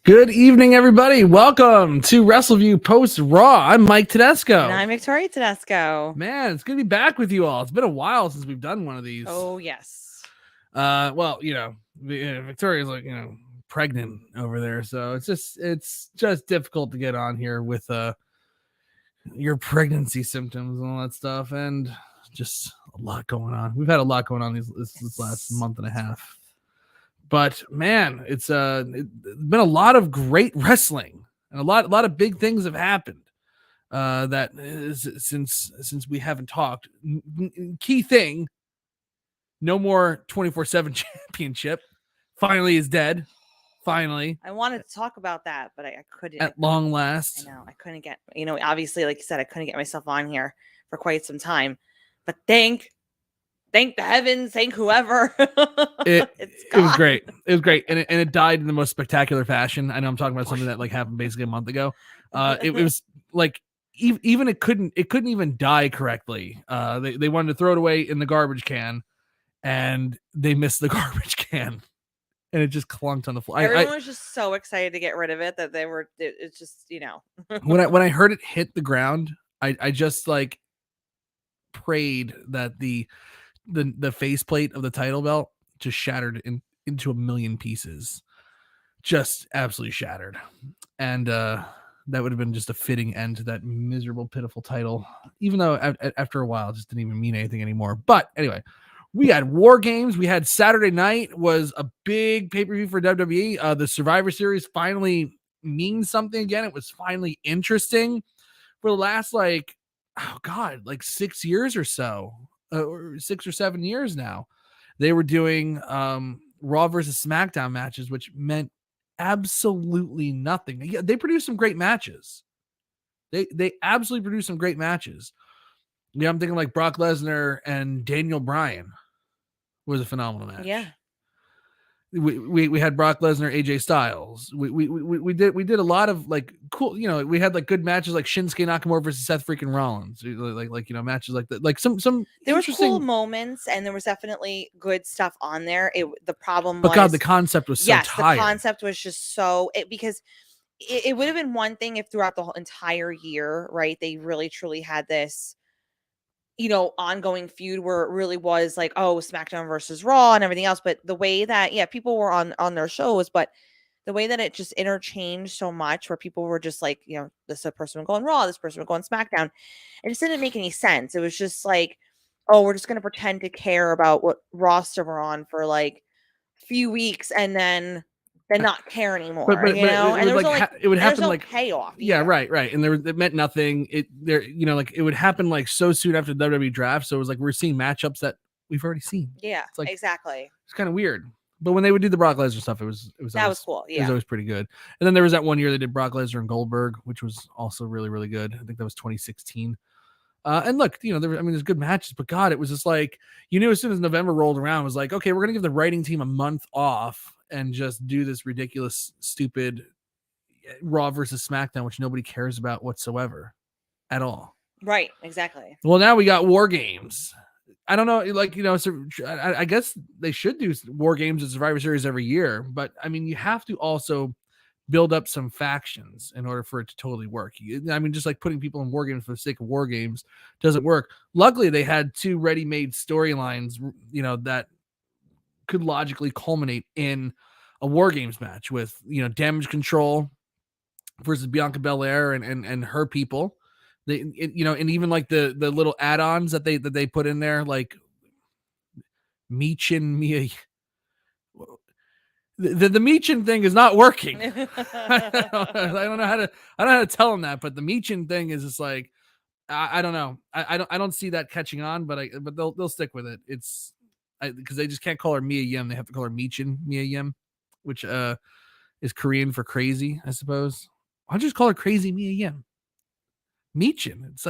Good evening, everybody. Welcome to Wrestleview Post-Raw. I'm Mike Tedesco. And I'm Victoria Tedesco. Man, it's good to be back with you all. It's been a while since we've done one of these. Oh, yes. Well, Victoria's pregnant over there, so it's just difficult to get on here with your pregnancy symptoms and all that stuff, and just a lot going on. We've had a lot going on this last month and a half. But man, it's been a lot of great wrestling, and a lot of big things have happened. That is, since we haven't talked. Key thing: no more 24/7 championship. Finally is dead. Finally, I wanted to talk about that, but I couldn't. At long last. I know I couldn't get. Obviously, like you said, I couldn't get myself on here for quite some time. But thank the heavens, thank whoever. It was great. It was great, and it died in the most spectacular fashion. I know I'm talking about something that happened basically a month ago. It was like even it couldn't even die correctly. They wanted to throw it away in the garbage can, and they missed the garbage can, and it just clunked on the floor. Everyone was just so excited to get rid of it that they were. It's just when I heard it hit the ground, I just prayed that the faceplate of the title belt just shattered into a million pieces, just absolutely shattered. And that would have been just a fitting end to that miserable, pitiful title, even though after a while it just didn't even mean anything anymore. But anyway, we had War Games. We had Saturday night was a big pay-per-view for WWE. The Survivor Series finally means something again. It was finally interesting for the last 6 years or so. Or 6 or 7 years now, they were doing Raw versus SmackDown matches, which meant absolutely nothing. Yeah, they produced some great matches. They absolutely produced some great matches. Yeah, I'm thinking like Brock Lesnar and Daniel Bryan was a phenomenal match. Yeah. We had Brock Lesnar, AJ Styles. We did a lot of cool, we had good matches like Shinsuke Nakamura versus Seth freaking Rollins, matches like that. Some there was cool moments, and there was definitely good stuff on there. The problem was, but God, the concept was so tired. The concept was just so because it would have been one thing if throughout the whole entire year, right, they really truly had this ongoing feud where it really was like, oh, SmackDown versus Raw and everything else. But the way that, people were on their shows, but the way that it just interchanged so much where people were just like, this person would go on Raw, this person would go on SmackDown. It just didn't make any sense. It was just like, oh, we're just going to pretend to care about what roster we're on for a few weeks and then not care anymore, but it would happen no payoff. Yeah, right. And it meant nothing. It would happen so soon after the WWE draft. So it was we're seeing matchups that we've already seen. Yeah, exactly. It's kind of weird. But when they would do the Brock Lesnar stuff, it was cool. Yeah, it was always pretty good. And then there was that one year they did Brock Lesnar and Goldberg, which was also really, really good. I think that was 2016. And look, there's good matches, but God, it was just as soon as November rolled around, it was okay, we're gonna give the writing team a month off and just do this ridiculous, stupid Raw versus SmackDown, which nobody cares about whatsoever at all. Right, exactly. Well, now we got War Games. I don't know, so I guess they should do War Games and Survivor Series every year, but you have to also build up some factions in order for it to totally work. Just putting people in War Games for the sake of War Games doesn't work. Luckily, they had two ready-made storylines, that could logically culminate in a War Games match with, Damage Control versus Bianca Belair and her people. And even the little add-ons that they put in there, like Meechin Mia. The Meechin thing is not working. I don't know how to tell them that, but the Meechin thing is just I don't know. I don't see that catching on, but they'll stick with it. It's because they just can't call her Mia Yim. They have to call her Meechin Mia Yim, which is Korean for crazy, I suppose. Why don't you just call her Crazy Mia Yim? Meechin. It's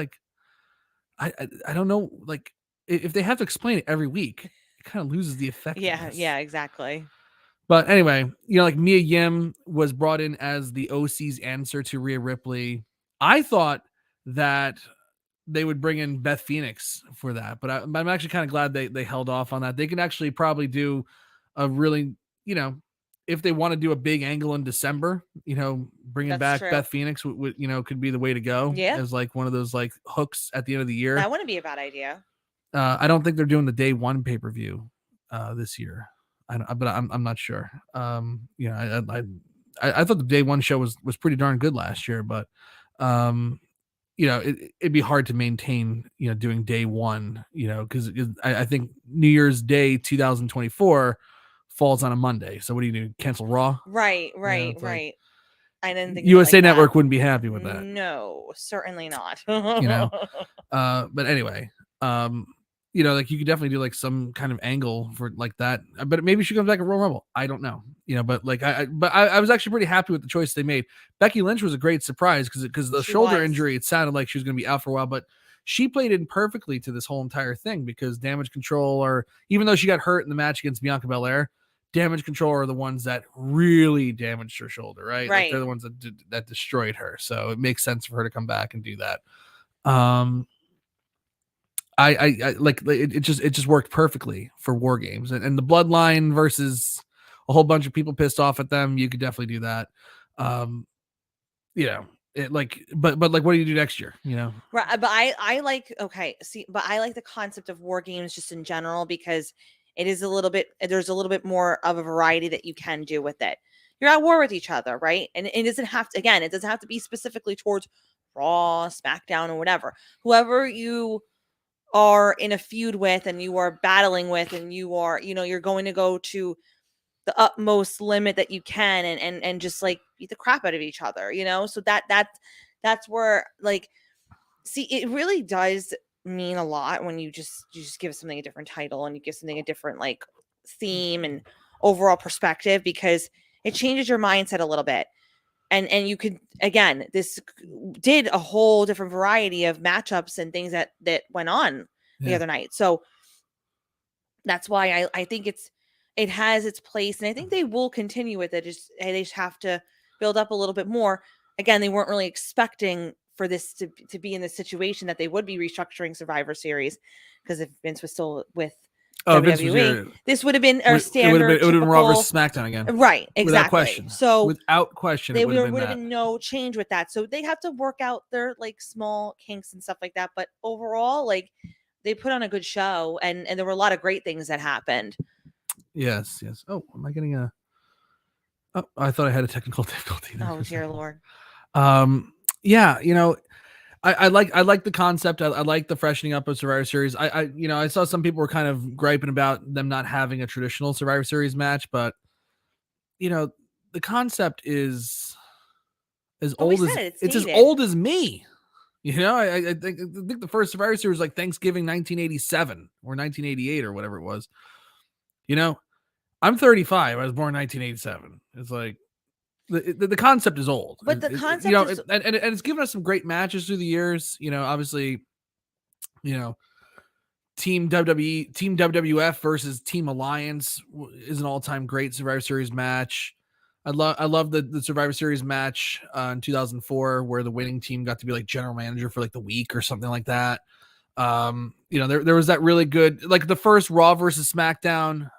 I don't know. If they have to explain it every week, it kind of loses the effect. Yeah, exactly. But anyway, Mia Yim was brought in as the OC's answer to Rhea Ripley. I thought that they would bring in Beth Phoenix for that, but I'm actually kind of glad they held off on that. They can actually probably do a really, if they want to do a big angle in December, bringing back Beth Phoenix, could be the way to go. Yeah. As like one of those like hooks at the end of the year. That wouldn't be a bad idea. I don't think they're doing the day one pay-per-view this year. But I'm not sure. I thought the day one show was pretty darn good last year, but it'd be hard to maintain, doing day one, because I think New Year's Day 2024 falls on a Monday. So what do you do? Cancel Raw? Right. Like, I didn't think USA like Network that. wouldn't be happy with that. No, certainly not. But anyway, like you could definitely do like some kind of angle for like that, but maybe she comes back at Royal Rumble. I don't know, but like I was actually pretty happy with the choice they made. Becky Lynch was a great surprise because the shoulder injury, it sounded like she was going to be out for a while, but she played in perfectly to this whole entire thing because Damage Control, or even though she got hurt in the match against Bianca Belair, Damage Control are the ones that really damaged her shoulder, right? Like they're the ones that destroyed her. So it makes sense for her to come back and do that. I like it just worked perfectly for War Games, and the Bloodline versus a whole bunch of people pissed off at them. You could definitely do that. It like, but like, what do you do next year? Right. But I like, but I like the concept of War Games just in general, because it is there's a little bit more of a variety that you can do with it. You're at war with each other, right? And it doesn't have to be specifically towards Raw, SmackDown, or whatever. Whoever you are in a feud with and you are battling with, and you are, you're going to go to the utmost limit that you can and just like beat the crap out of each other, so that's where, like, see, it really does mean a lot when you just give something a different title and you give something a different like theme and overall perspective, because it changes your mindset a little bit. And you could, again, this did a whole different variety of matchups and things that went on the other night. So that's why I think it has its place, and I think they will continue with it. They just have to build up a little bit more. Again, they weren't really expecting for this to be in the situation that they would be restructuring Survivor Series, because if Vince was still with WWE, this would have been our standard. It would have been Raw versus SmackDown again, right? Exactly. Without question. So without question, there would have been no change with that. So they have to work out their like small kinks and stuff like that. But overall, like, they put on a good show, and there were a lot of great things that happened. Yes. Oh, am I getting a? Oh, I thought I had a technical difficulty. Oh dear Lord. Yeah, I like the concept. I like the freshening up of Survivor Series. I saw some people were kind of griping about them not having a traditional Survivor Series match, but the concept is as old as it's as old as me. I think the first Survivor Series was like Thanksgiving 1987 or 1988 or whatever it was. I'm 35. I was born in 1987. It's like the concept is old, but the concept is, and it's given us some great matches through the years. Obviously, Team WWE, Team WWF versus Team Alliance is an all-time great Survivor Series match. I love the Survivor Series match in 2004 where the winning team got to be like general manager for like the week or something like that. There was that really good, like the first Raw versus SmackDown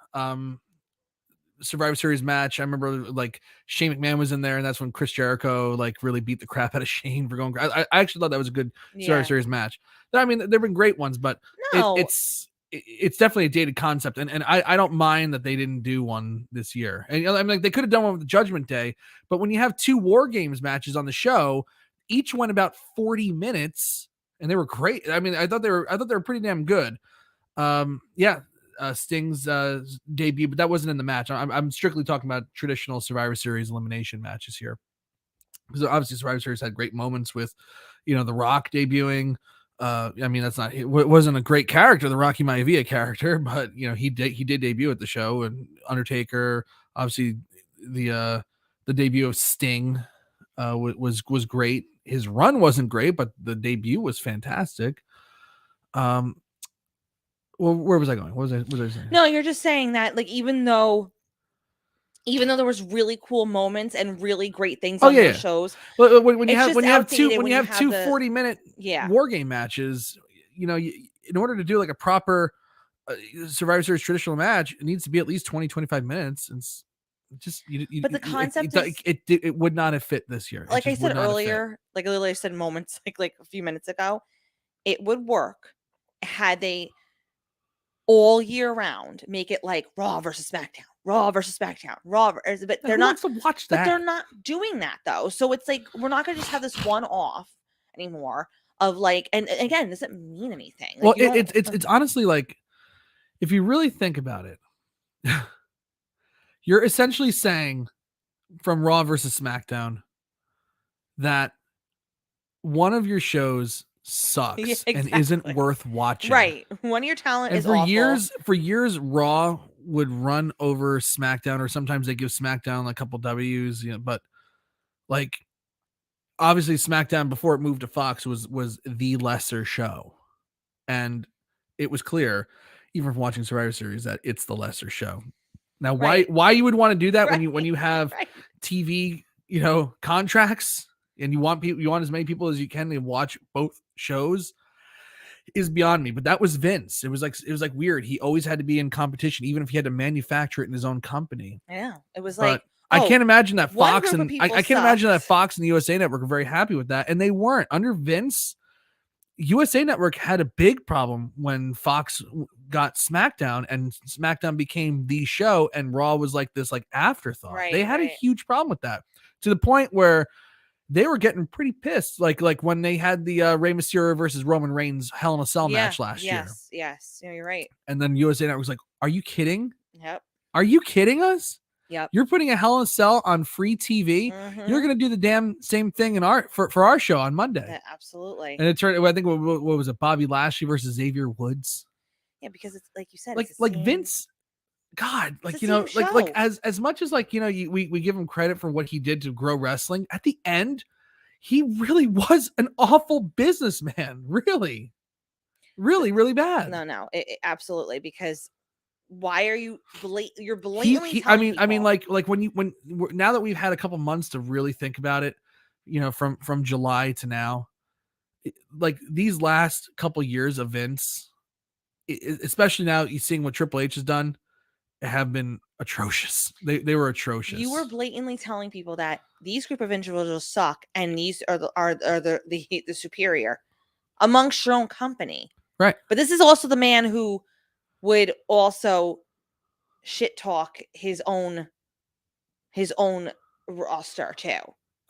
Survivor Series match. I remember like Shane McMahon was in there, and that's when Chris Jericho like really beat the crap out of Shane for going. I actually thought that was a good Survivor Series match. I mean, there've been great ones, but it's definitely a dated concept, and I don't mind that they didn't do one this year. And I mean, like, they could have done one with the Judgment Day, but when you have two War Games matches on the show, each went about 40 minutes, and they were great. I mean, I thought they were pretty damn good. Sting's debut, but that wasn't in the match. I'm strictly talking about traditional Survivor Series elimination matches here, because obviously Survivor Series had great moments with, The Rock debuting. I mean, it wasn't a great character, the Rocky Maivia character, but he did debut at the show, and Undertaker, obviously the debut of Sting was great. His run wasn't great, but the debut was fantastic. Well, where was I going? What was I saying? No, you're just saying that, like, even though there was really cool moments and really great things on those shows. Well, when you have two 40-minute War Game matches, in order to do like a proper Survivor Series traditional match, it needs to be at least 20-25 minutes. And But the concept is, it would not have fit this year. like I said earlier, like literally I said moments like a few minutes ago, it would work had they all year round make it like Raw versus SmackDown, Raw versus SmackDown, but they're not to watch that. But they're not doing that though. So it's like we're not going to just have this one off anymore of like, and again, doesn't mean anything. Like, well, it's honestly like, if you really think about it, you're essentially saying from Raw versus SmackDown that one of your shows sucks and isn't worth watching. Right. One of your talent and is for awful. For years, Raw would run over SmackDown, or sometimes they give SmackDown a couple W's, but like obviously SmackDown before it moved to Fox was the lesser show. And it was clear, even from watching Survivor Series, that it's the lesser show. Now, why you would want to do that when you have TV, contracts, and you want as many people as you can to watch both shows, is beyond me. But that was Vince. It was like weird. He always had to be in competition, even if he had to manufacture it in his own company. Yeah, it was but like I can't imagine that Fox and I can't imagine that Fox and the USA Network are very happy with that, and they weren't. Under Vince, USA Network had a big problem when Fox got SmackDown, and SmackDown became the show, and Raw was like this afterthought. Right, they had a huge problem with that, to the point where they were getting pretty pissed. Like when they had the Rey Mysterio versus Roman Reigns Hell in a Cell match last year. Yes, you're right. And then USA Network was like, "Are you kidding? Yep. Are you kidding us? Yep. You're putting a Hell in a Cell on free TV. Mm-hmm. You're going to do the damn same thing for our show on Monday." Yeah, absolutely. And it turned, I think, what was it? Bobby Lashley versus Xavier Woods. Yeah, because it's like you said, like Vince, God, like as much as we give him credit for what he did to grow wrestling, at the end, he really was an awful businessman. Really, really, really bad. No, absolutely. Because why are you you're blatantly I mean, like when now that we've had a couple months to really think about it, from July to now, like these last couple years of Vince, especially now you seeing what Triple H has done, have been atrocious. They were atrocious. You were blatantly telling people that these group of individuals suck, and these are the superior amongst your own company, right? But this is also the man who would also shit talk his own roster too.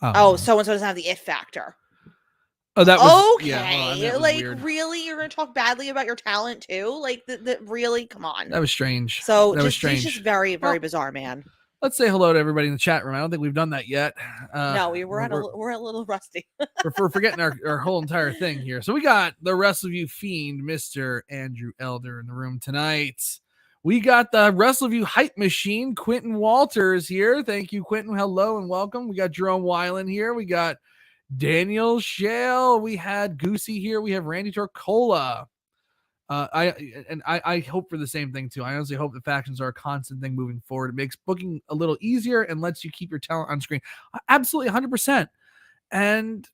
So and so doesn't have the it factor. Oh, that was okay. Yeah, well, like weird. Really, you're gonna talk badly about your talent too? Like really? Come on. That was strange. So he's just very, very bizarre, man. Let's say hello to everybody in the chat room. I don't think we've done that yet. No, we're a little rusty. we're forgetting our whole entire thing here. So we got the Wrestleview fiend, Mr. Andrew Elder, in the room tonight. We got the Wrestleview hype machine, Quentin Walters, here. Thank you, Quentin. Hello and welcome. We got Jerome Weiland here. We got Daniel Shale. We had Goosey here. We have Randy Torcola. I hope for the same thing too. I honestly hope the factions are a constant thing moving forward. It makes booking a little easier and lets you keep your talent on screen. Absolutely 100%. And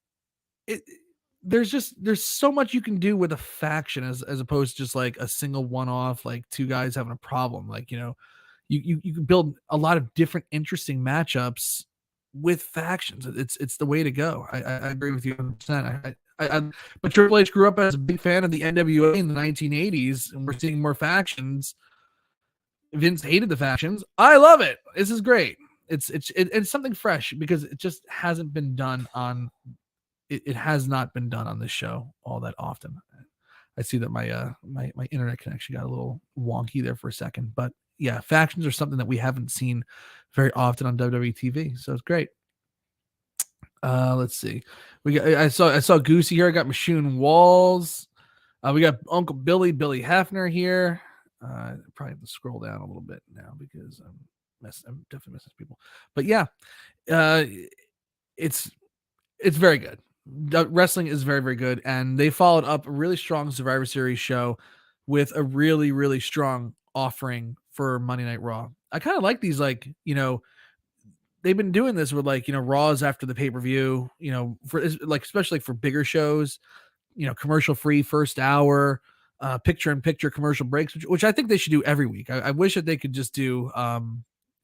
there's so much you can do with a faction as opposed to just like a single one-off, like two guys having a problem. Like, you can build a lot of different interesting matchups with factions. It's the way to go. I agree with you 100%. But Triple H grew up as a big fan of the NWA in the 1980s, and we're seeing more factions. Vince hated the factions. I love it. This is great. It's something fresh because it just hasn't been done on. It has not been done on this show all that often. I see that my internet connection got a little wonky there for a second, but yeah, factions are something that we haven't seen very often on WWE TV, so it's great. Let's see. I saw Goosey here. I got Machoon Walls. We got Uncle Billy Hefner here. Probably have to scroll down a little bit now because I'm definitely missing people. But yeah, it's very good. Wrestling is very, very good, and they followed up a really strong Survivor Series show with a really, really strong offering for Monday Night Raw. I kind of like these, they've been doing this with Raws after the pay-per-view, for especially for bigger shows, commercial free first hour, picture-in-picture commercial breaks, which I think they should do every week. I wish that they could just do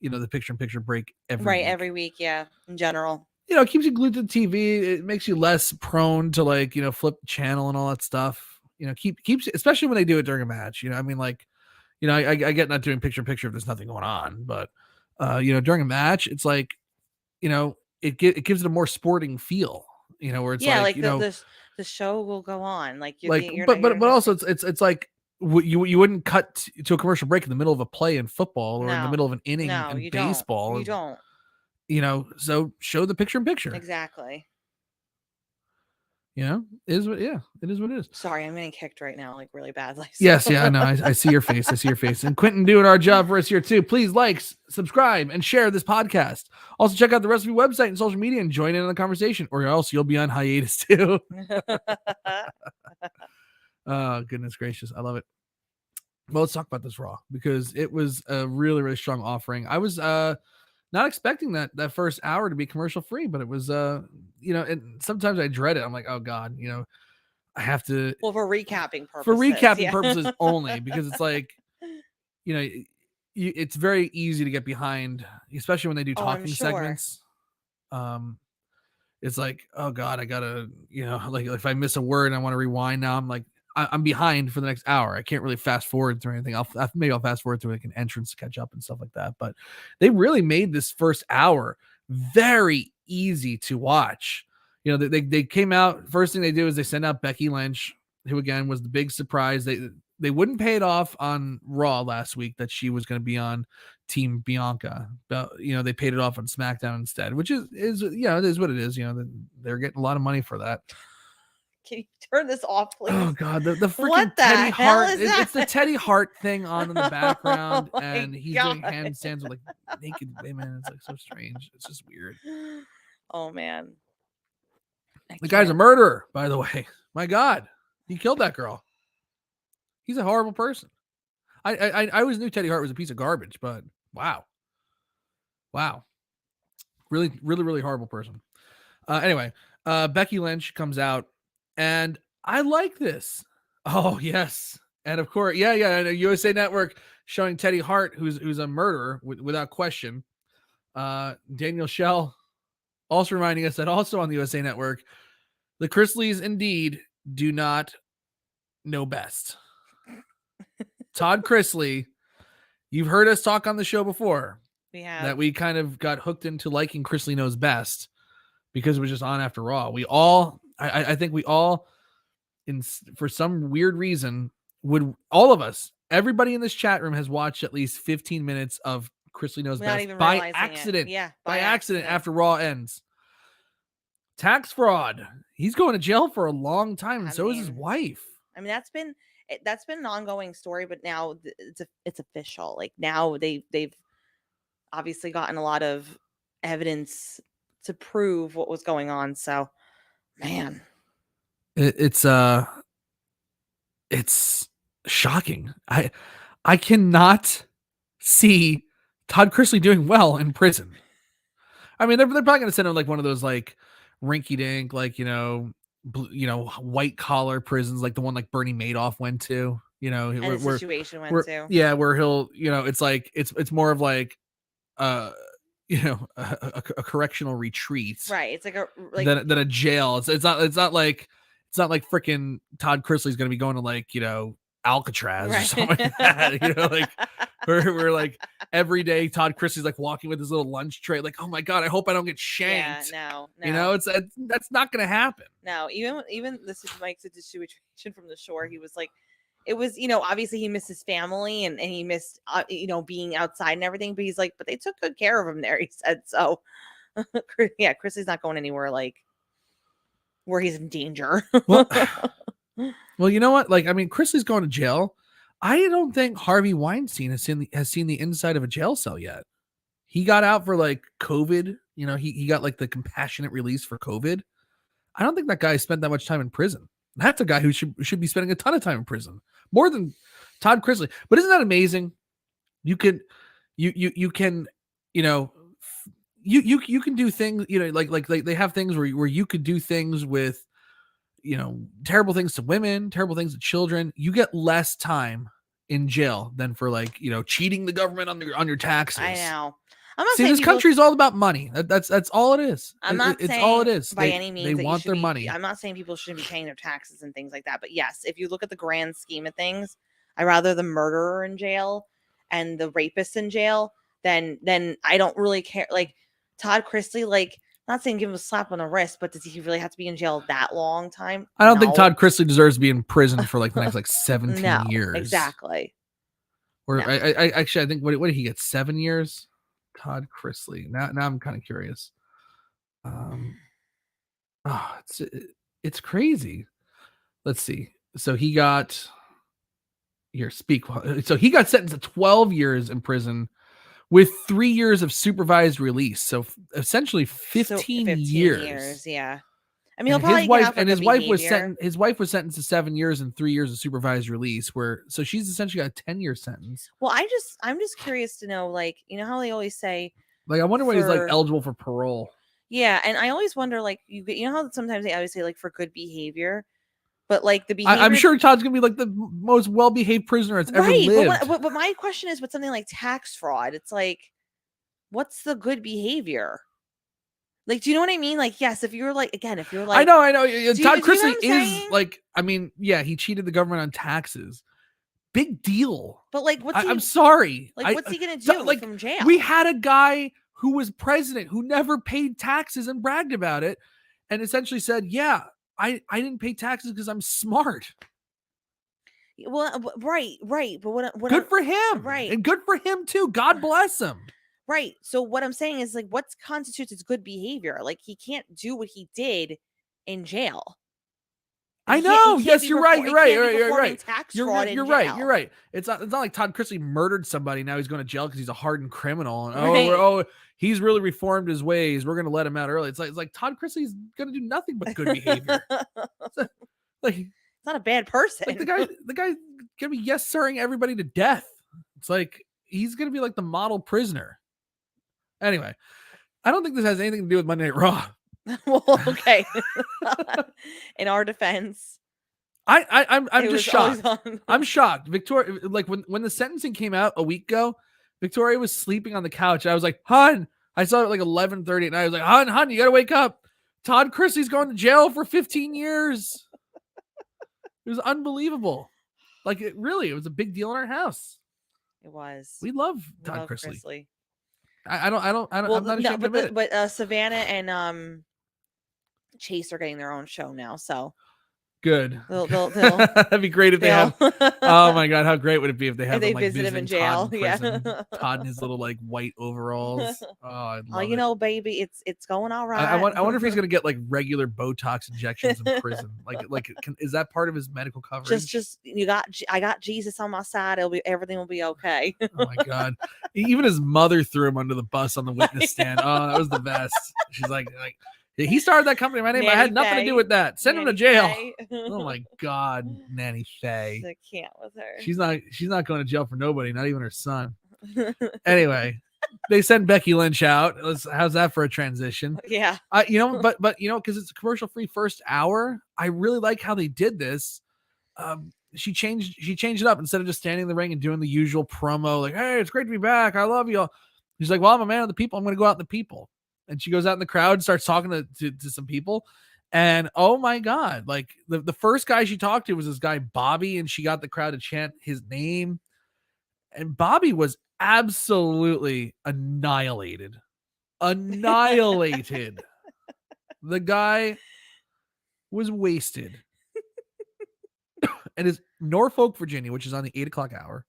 the picture-in-picture break every right week. every week. Yeah, in general. It keeps you glued to the TV. It makes you less prone to like, flip the channel and all that stuff. Keeps, especially when they do it during a match. I mean, like, I get not doing picture-in-picture if there's nothing going on, but during a match, it's like, it gives it a more sporting feel. Where it's like the show will go on. Like but also it's like you wouldn't cut to a commercial break in the middle of a play in football or in the middle of an inning in baseball. You don't. So show the picture-in-picture. Exactly. It is what it is. Sorry, I'm getting kicked right now, like really badly. So. Yes, yeah, I know. I see your face. I see your face. And Quentin doing our job for us here too. Please like, subscribe, and share this podcast. Also, check out the Wrestleview website and social media and join in on the conversation, or else you'll be on hiatus too. Oh, goodness gracious. I love it. Well, let's talk about this Raw because it was a really, really strong offering. I was not expecting that first hour to be commercial free, but it was and sometimes I dread it. I'm like, oh God, I have to. Well, for recapping purposes. For recapping purposes only, because it's like, it's very easy to get behind, especially when they do talking segments. It's like, oh God, I gotta, like if I miss a word and I want to rewind now, I'm like, I'm behind for the next hour. I can't really fast forward through anything. Maybe I'll fast forward through like an entrance to catch up and stuff like that. But they really made this first hour very easy to watch. They came out. First thing they do is they send out Becky Lynch, who again was the big surprise. They wouldn't pay it off on Raw last week that she was going to be on Team Bianca, but they paid it off on SmackDown instead, which is it is what it is. They're getting a lot of money for that. Can you turn this off, please? Oh God, the freaking Teddy Hart! It's the Teddy Hart thing on in the background, and he's doing handstands with like naked women. It's like so strange. It's just weird. Oh man, the guy's a murderer, by the way. My God, he killed that girl. He's a horrible person. I always knew Teddy Hart was a piece of garbage, but wow, really, really, really horrible person. Anyway, Becky Lynch comes out. And I like this. Oh, yes. And of course, USA Network showing Teddy Hart, who's a murderer without question. Daniel Schell also reminding us that also on the USA Network, the Chrisleys indeed do not know best. Todd Chrisley, you've heard us talk on the show before. We have. That we kind of got hooked into liking Chrisley Knows Best because it was just on after Raw. We all... I think we all, for some weird reason, all of us, everybody in this chat room has watched at least 15 minutes of Chrisley Knows Best by accident. Yeah, by accident after Raw ends. Tax fraud. He's going to jail for a long time, and so is his wife. I mean, that's been an ongoing story, but now it's official. Like now they've obviously gotten a lot of evidence to prove what was going on. So. Man, it's shocking. I cannot see Todd Chrisley doing well in prison. I mean, they're probably going to send him like one of those like rinky-dink, like white collar prisons, like the one like Bernie Madoff went to. Situation went to. Yeah, where he'll it's like it's more of like a correctional retreat, right? It's like than a jail. It's not like freaking Todd Chrisley's going to be going to like Alcatraz or something like that. Like we're like every day Todd Chrisley's like walking with his little lunch tray, like, oh my God, I hope I don't get shanked. Yeah, no. That's not going to happen. No, even this is Mike's situation from the shore. He was like. It was, obviously he missed his family and he missed, being outside and everything. But he's like, but they took good care of him there. He said so. Yeah, Chrisley's not going anywhere like where he's in danger. Well, you know what? Like, I mean, Chrisley's going to jail. I don't think Harvey Weinstein has seen the inside of a jail cell yet. He got out for like COVID. He got like the compassionate release for COVID. I don't think that guy spent that much time in prison. That's a guy who should be spending a ton of time in prison, more than Todd Chrisley. But isn't that amazing? You can you can do things, like they have things where you could do things with, terrible things to women, terrible things to children. You get less time in jail than for like, cheating the government on your taxes. I know. I'm not See, saying this country is all about money. That's all it is. I'm not It's saying all it is. by any means they that want their be, money. I'm not saying people shouldn't be paying their taxes and things like that. But yes, if you look at the grand scheme of things, I'd rather the murderer in jail and the rapist in jail than I don't really care. Like Todd Chrisley, like not saying give him a slap on the wrist, but does he really have to be in jail that long time? I don't think Todd Chrisley deserves to be in prison for like the next like 17 years. Exactly. Or I actually I think what did he get? 7 years? Todd Chrisley. Now I'm kind of curious. It's crazy. Let's see. So he got so he got sentenced to 12 years in prison with 3 years of supervised release. So essentially 15 years. Yeah. I mean, his wife was sentenced to 7 years and 3 years of supervised release. So she's essentially got a 10-year sentence. Well, I'm just curious to know, like, you know how they always say, like, I wonder when he's like eligible for parole. Yeah, and I always wonder, like, you know how sometimes they always say like for good behavior, but like the behavior. I'm sure Todd's gonna be like the most well-behaved prisoner that's ever lived. But my question is, with something like tax fraud, it's like, what's the good behavior? Like, do you know what I mean? Like, yes, if you're like, again, if you're like, I know. Todd Chrisley is like, I mean, yeah, he cheated the government on taxes. Big deal. But like, I'm sorry. Like, what's he gonna do from jail? We had a guy who was president who never paid taxes and bragged about it, and essentially said, "Yeah, I didn't pay taxes because I'm smart." Well, right. But what good for him, right? And good for him too. God bless him. Right. So what I'm saying is, like, what constitutes as good behavior? Like, he can't do what he did in jail. I know. Yes, you're right. You're right. You're right. It's not like Todd Chrisley murdered somebody. Now he's going to jail because he's a hardened criminal. And he's really reformed his ways. We're going to let him out early. It's like Todd Chrisley's going to do nothing but good behavior. He's not a bad person. Like the guy gonna be yes-sirring everybody to death. It's like he's going to be like the model prisoner. Anyway, I don't think this has anything to do with Monday Night Raw. Well, okay. In our defense, I'm just shocked. I'm shocked. Victoria, like when the sentencing came out a week ago, Victoria was sleeping on the couch. I was like, "Hun," I saw it at like 11:30 at night. I was like, "Hun, you gotta wake up. Todd Chrisley's going to jail for 15 years." It was unbelievable. Like it was a big deal in our house. It was. We love Todd Chrisley. I'm not ashamed to admit it. But Savannah and Chase are getting their own show now, so good. They'll that'd be great if they have. Oh my god, how great would it be if they have them, like, visit him in jail? Todd in his little like white overalls. Oh, I'd love you know, baby, it's going all right. I wonder if he's gonna get like regular Botox injections in prison. Is that part of his medical coverage? Just I got Jesus on my side. Everything will be okay. Oh my god! Even his mother threw him under the bus on the witness stand. Oh, that was the best. She's like. He started that company. My name. I had nothing to do with that. Send him to jail. Oh my god, Nanny Faye. I can't with her. She's not going to jail for nobody, not even her son. Anyway, they send Becky Lynch out. How's that for a transition? Yeah. But because it's a commercial-free first hour, I really like how they did this. She changed it up. Instead of just standing in the ring and doing the usual promo, like, "Hey, it's great to be back. I love you." She's like, "Well, I'm a man of the people. I'm going to go out in the people." And she goes out in the crowd and starts talking to some people. And oh my God, like the first guy she talked to was this guy, Bobby, and she got the crowd to chant his name. And Bobby was absolutely annihilated. The guy was wasted. And it's Norfolk, Virginia, which is on the 8:00 hour.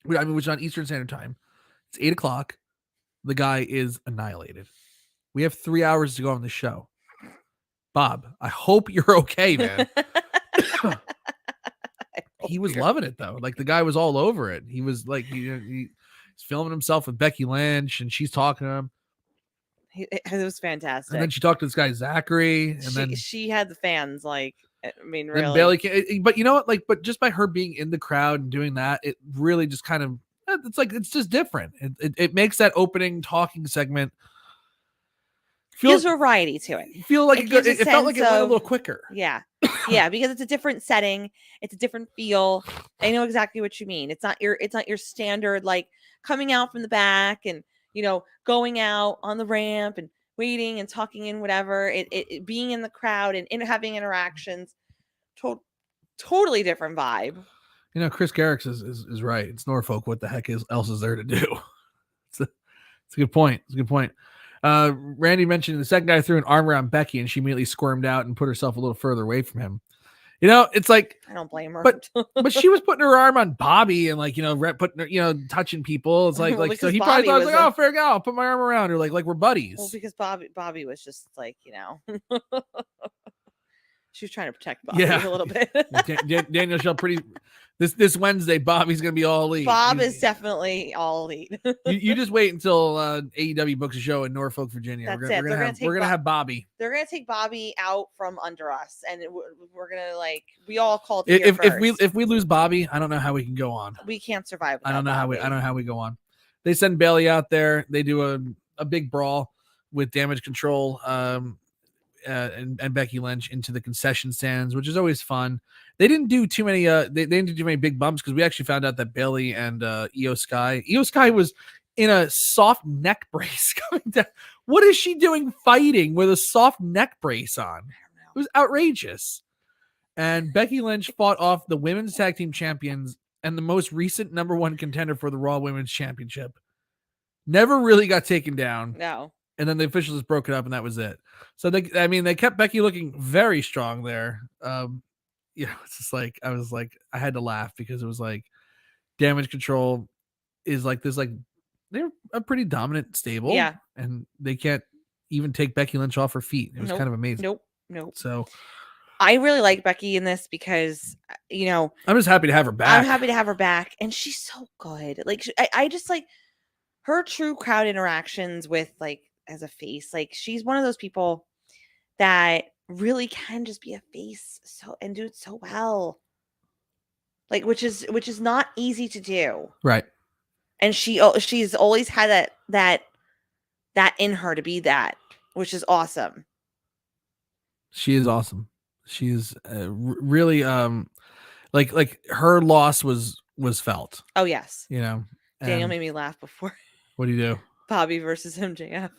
Which is on Eastern Standard Time. It's 8:00. The guy is annihilated. We have 3 hours to go on the show. Bob, I hope you're okay, man. He was loving it though. Like the guy was all over it. He was like, he's filming himself with Becky Lynch, and she's talking to him. It was fantastic. And then she talked to this guy Zachary, and then she had the fans like. I mean, really. Bailey came, but you know what? But just by her being in the crowd and doing that, it really just kind of. It's just different. It makes that opening talking segment gives variety to it. Feel like it felt like it went a little quicker. Yeah, yeah, because it's a different setting. It's a different feel. I know exactly what you mean. It's not your standard like coming out from the back and going out on the ramp and waiting and talking and whatever, it being in the crowd and having interactions, totally different vibe. Chris Garrix is right. It's Norfolk. What the heck else is there to do? It's a good point. It's a good point. Randy mentioned the second guy threw an arm around Becky and she immediately squirmed out and put herself a little further away from him. It's like, I don't blame her. But she was putting her arm on Bobby and putting her, touching people. It's like, so he probably thought, oh, fair go. I'll put my arm around her. Like we're buddies. Well, because Bobby was just like, she was trying to protect Bobby a little bit. Daniel Shell this Wednesday, Bobby's going to be all elite. Bob is definitely all elite. you just wait until AEW books a show in Norfolk, Virginia. That's we're going to have Bobby. They're going to take Bobby out from under us. And we're going to we all called if we lose Bobby, I don't know how we can go on. We can't survive. I don't know how we go on. They send Bayley out there. They do a big brawl with Damage Control. And Becky Lynch into the concession stands, which is always fun. They didn't do too many they didn't do too many big bumps because we actually found out that Bayley and Io Sky was in a soft neck brace coming down. What is she doing fighting with a soft neck brace on? It was outrageous. And Becky Lynch fought off the women's tag team champions and the most recent number one contender for the Raw Women's Championship. Never really got taken down. No. And then the officials just broke it up and that was it. So they kept Becky looking very strong there. It's just like, I had to laugh because it was like Damage Control is like this, like they're a pretty dominant stable. Yeah. And they can't even take Becky Lynch off her feet. It was kind of amazing. Nope. So I really like Becky in this because, I'm just happy to have her back. I'm happy to have her back. And she's so good. Like, I just like her true crowd interactions with as a face. Like she's one of those people that really can just be a face and do it so well. Like which is not easy to do. Right. And she's always had that in her to be that, which is awesome. She is awesome. She is really like her loss was felt. Oh yes. Daniel made me laugh before. What do you do? Bobby versus MJF.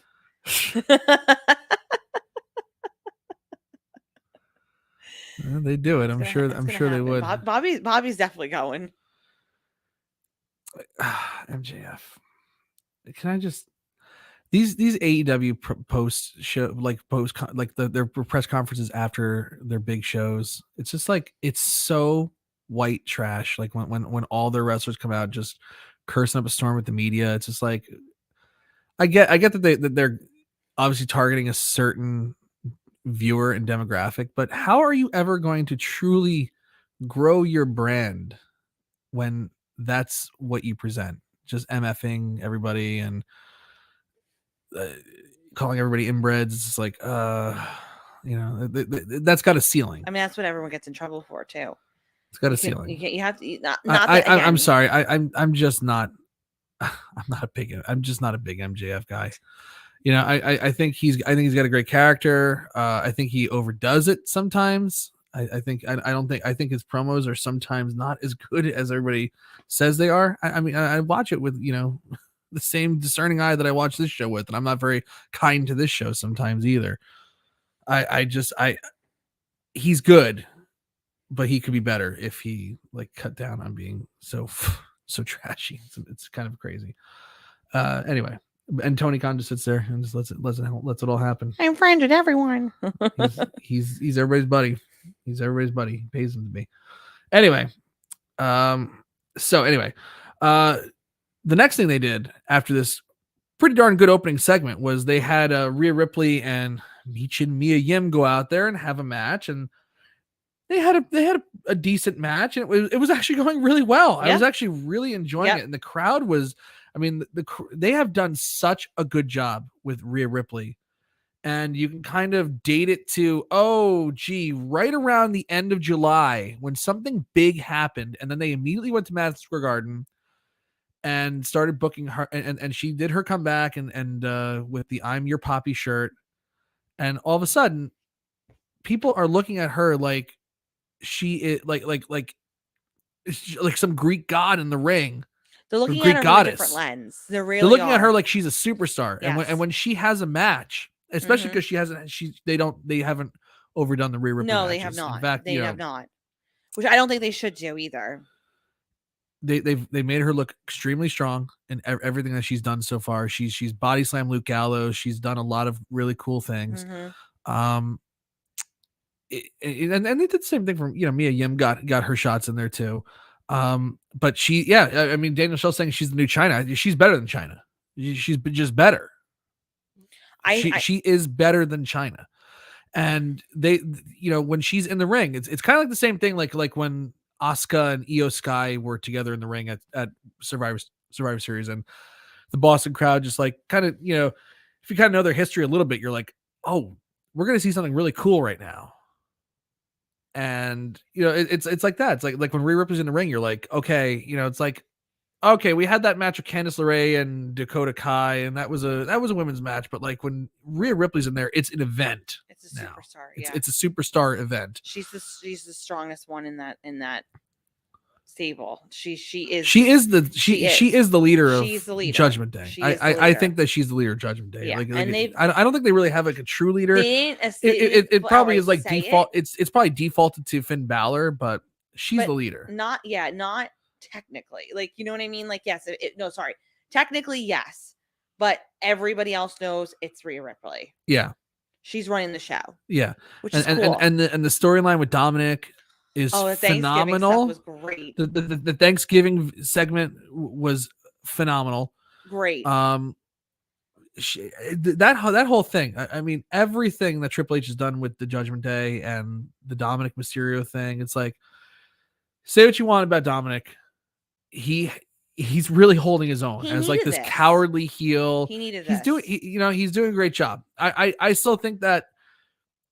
They do it. I'm sure they would. Bobby's definitely going. MJF. Can I just these AEW post show their press conferences after their big shows? It's just like it's so white trash. Like when all their wrestlers come out just cursing up a storm with the media. It's just like I get that they're obviously targeting a certain viewer and demographic, but how are you ever going to truly grow your brand when that's what you present? Just MFing everybody and calling everybody inbreds. It's just like, that's got a ceiling. I mean, that's what everyone gets in trouble for too. It's got a ceiling. You have to not. I'm sorry. I'm just not. I'm just not a big MJF guy. I think he's got a great character. I think he overdoes it sometimes. I think his promos are sometimes not as good as everybody says they are. I mean, I watch it with, the same discerning eye that I watch this show with, and I'm not very kind to this show sometimes either. He's good, but he could be better if he cut down on being so trashy. It's kind of crazy. Anyway. And Tony Khan just sits there and just lets it all happen. I'm friends with everyone. he's everybody's buddy. He's everybody's buddy. He pays him to be. Anyway, the next thing they did after this pretty darn good opening segment was they had Rhea Ripley and Mia Yim go out there and have a match, and they had a decent match, and it was actually going really well. Yeah. I was actually really enjoying it, and the crowd was. I mean, they have done such a good job with Rhea Ripley, and you can kind of date it to, right around the end of July when something big happened, and then they immediately went to Madison Square Garden and started booking her, and she did her comeback and with the "I'm Your Poppy" shirt, and all of a sudden, people are looking at her like she is like some Greek god in the ring. They're looking Greek at her goddess. from a different lens. They're looking at her like she's a superstar. Yes. And when she has a match, especially because they haven't overdone the Rhea Ripley matches. No, they have not. In fact, they have not. Which I don't think they should do either. They've made her look extremely strong in everything that she's done so far. She's body slammed Luke Gallows. She's done a lot of really cool things. And they did the same thing from Mia Yim got her shots in there too. But I mean, Daniel Shell's saying she's the new China. She's better than China. She's just better. She is better than China. And they, when she's in the ring, it's kind of like the same thing, like when Asuka and Io Sky were together in the ring at Survivor Series, and the Boston crowd just like kind of, if you kind of know their history a little bit, you're like, oh, we're going to see something really cool right now. And, it's like that. It's like when Rhea Ripley's in the ring, you're like, okay, it's like, okay, we had that match with Candace LeRae and Dakota Kai, and that was a women's match. But like when Rhea Ripley's in there, it's an event. It's a superstar. It's a superstar event. She's the strongest one in that stable. She is the leader of Judgment Day. I think that she's the leader of Judgment Day. Yeah. I don't think they really have like a true leader. It probably is like default. It's probably defaulted to Finn Balor, but she's the leader. Not technically, like, you know what I mean? Like, yes, technically yes, but everybody else knows it's Rhea Ripley. Yeah, she's running the show. Yeah, which is cool. And the storyline with Dominic is phenomenal. Was great. The Thanksgiving segment was phenomenal. Great. That whole thing. I mean, everything that Triple H has done with the Judgment Day and the Dominic Mysterio thing. It's like, say what you want about Dominic, he's really holding his own as like this cowardly heel. He needed he's this. He's doing a great job. I still think that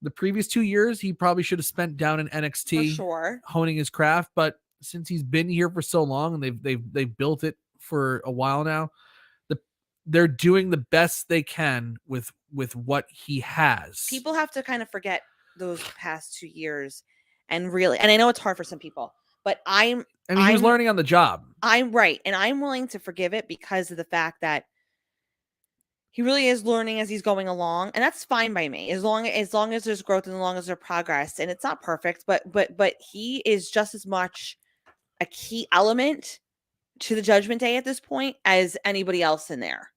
the previous 2 years he probably should have spent down in NXT, for sure, honing his craft. But since he's been here for so long and they've built it for a while now, they're doing the best they can with what he has. People have to kind of forget those past 2 years and I know it's hard for some people, but he was learning on the job. I'm right. And I'm willing to forgive it because of the fact that he really is learning as he's going along. And that's fine by me. As long as there's growth and as long as there's progress, and it's not perfect, but he is just as much a key element to the Judgment Day at this point as anybody else in there.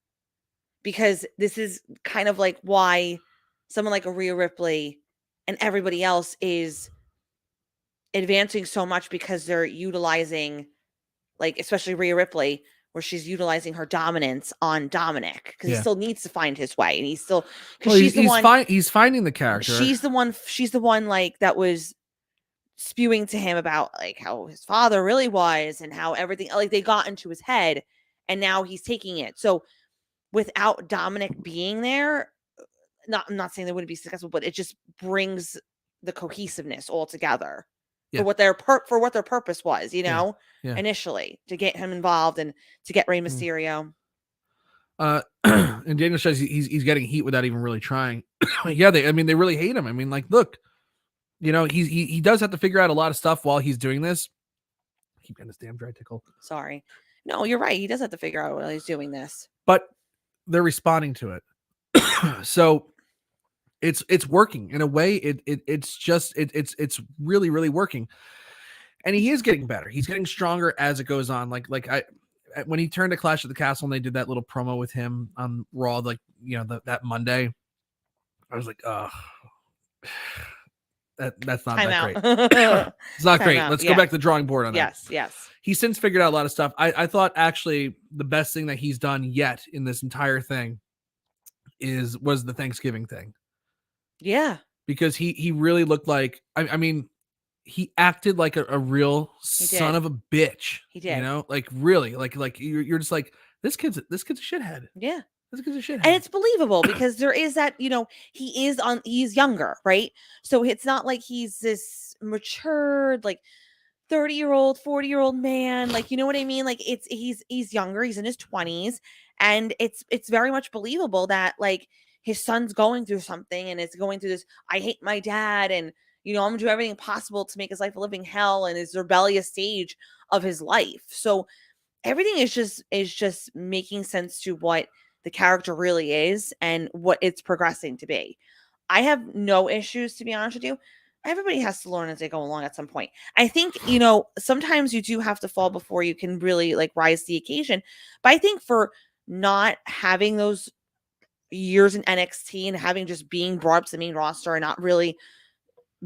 Because this is kind of like why someone like a Rhea Ripley and everybody else is advancing so much, because they're utilizing, like, especially Rhea Ripley, where she's utilizing her dominance on Dominic, because he still needs to find his way, and he's still, because he's finding the character. She's the one like that was spewing to him about like how his father really was and how everything, like, they got into his head, and now he's taking it. So without Dominic being there, I'm not saying they wouldn't be successful, but it just brings the cohesiveness all together for what their purpose was, initially, to get him involved and to get Rey Mysterio. And Daniel says he's getting heat without even really trying. They really hate him. I mean, like, look, he does have to figure out a lot of stuff while he's doing this. Keep getting this damn dry tickle. Sorry. No, you're right. He does have to figure out while he's doing this. But they're responding to it. So it's working in a way. It's really, really working. And he is getting better. He's getting stronger as it goes on. When he turned to Clash at the Castle and they did that little promo with him on Raw, that Monday, I was like, oh, that's not that great. It's not great. Let's go back to the drawing board on that. Yes. He's since figured out a lot of stuff. I thought actually the best thing that he's done yet in this entire thing was the Thanksgiving thing. Yeah. Because he really looked like, I mean, he acted like a real son of a bitch. He did. Like, really, like you're just like, this kid's a shithead. Yeah. This kid's a shithead. And it's believable because there is that, he's younger, right? So it's not like he's this matured, like 30-year-old, 40-year-old man. Like, you know what I mean? Like, he's younger, he's in his 20s, and it's very much believable that, like, his son's going through something and it's going through this, I hate my dad, and I'm gonna do everything possible to make his life a living hell, and his rebellious stage of his life. So everything is just making sense to what the character really is and what it's progressing to be. I have no issues, to be honest with you. Everybody has to learn as they go along at some point. I think, sometimes you do have to fall before you can really like rise to the occasion. But I think for not having those years in NXT and having just being brought up to the main roster and not really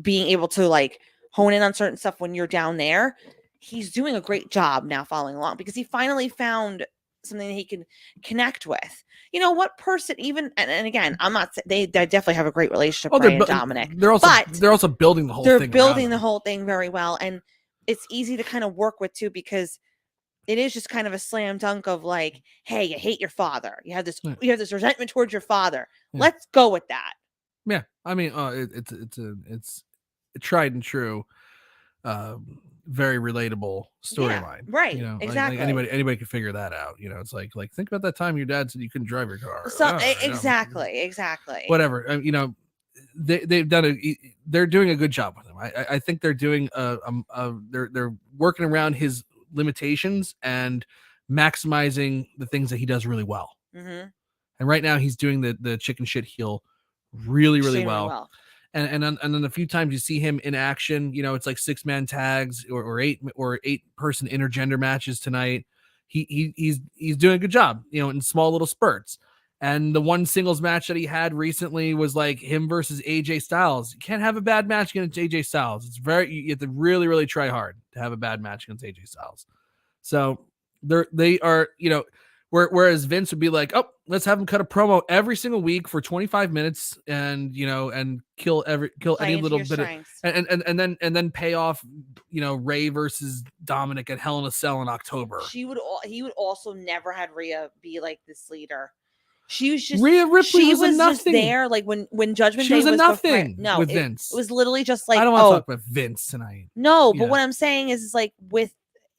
being able to like hone in on certain stuff when you're down there, he's doing a great job now following along because he finally found something that he can connect with. What person even and again, I'm not they definitely have a great relationship, Rhea and Dominic. They're also building the whole thing. They're building the whole thing very well, and it's easy to kind of work with too because it is just kind of a slam dunk of like, hey, you hate your father. You have this resentment towards your father. Yeah. Let's go with that. Yeah, I mean, it's a tried and true, very relatable storyline. Yeah, right. Exactly. Like anybody can figure that out. It's like think about that time your dad said you couldn't drive your car. So exactly. Whatever. They've done they're doing a good job with him. I think they're doing they're working around his limitations and maximizing the things that he does really well. Mm-hmm. And right now he's doing the chicken shit heel really well. And then a few times you see him in action, it's like 6-man tags or 8-person intergender matches tonight. He's doing a good job, in small little spurts. And the one singles match that he had recently was like him versus AJ Styles. You can't have a bad match against AJ Styles. You have to really, really try hard to have a bad match against AJ Styles. So they are, whereas Vince would be like, oh, let's have him cut a promo every single week for 25 minutes and, and kill any little bit of, and then pay off, Ray versus Dominic at Hell in a Cell in October. He would also never had Rhea be like this leader. She was just Rhea Ripley. She was just there, like when Judgment Day was a nothing. No, with Vince. It was literally just like I don't want to talk about Vince tonight. No, but what I'm saying is like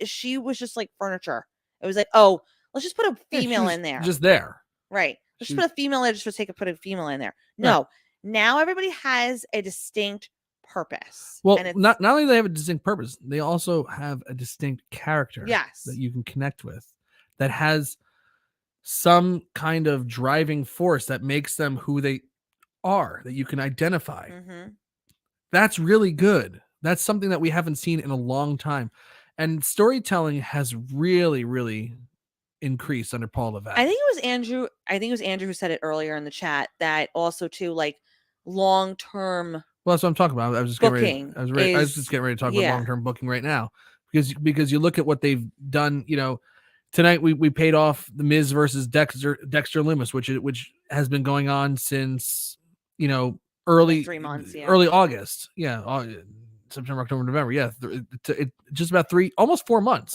she was just like furniture. It was like, oh, let's just put a female in there. Just there, right? Let's just put a female there just for the sake of putting a female in there. No, right. Now everybody has a distinct purpose. Well, not only do they have a distinct purpose, they also have a distinct character. Yes, that you can connect with, that has some kind of driving force that makes them who they are, that you can identify. Mm-hmm. That's really good. That's something that we haven't seen in a long time. And storytelling has really, really increased under Paul Levesque. I think it was Andrew who said it earlier in the chat that also too, like long-term. Well, that's what I'm talking about. I was just getting ready to talk about long-term booking right now because you look at what they've done, tonight we paid off the Miz versus Dexter Loomis, which has been going on since early like 3 months, early August, September, October, November, just about almost 4 months,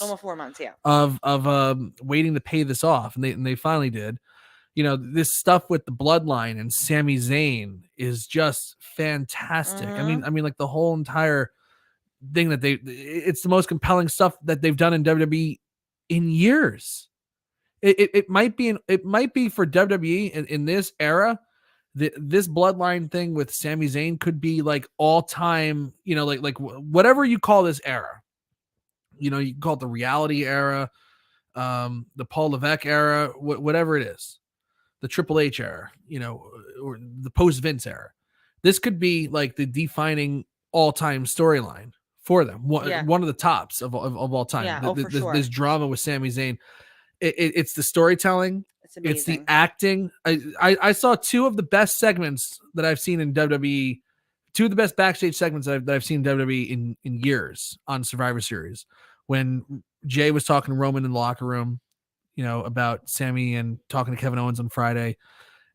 of waiting to pay this off, and they finally did. This stuff with the Bloodline and Sami Zayn is just fantastic. Mm-hmm. I mean, like the whole entire thing that it's the most compelling stuff that they've done in WWE in years. It might be for WWE in this era. This Bloodline thing with Sami Zayn could be like all time, like whatever you call this era. You can call it the reality era, the Paul Levesque era, whatever it is, the Triple H era, or the post Vince era. This could be like the defining all time storyline for them. One of the tops of all time. Yeah, for sure. This drama with Sami Zayn. It's the storytelling. It's the acting. I saw 2 of the best segments that I've seen in WWE, 2 of the best backstage segments that I've seen in WWE in years on Survivor Series. When Jay was talking to Roman in the locker room, about Sami and talking to Kevin Owens on Friday,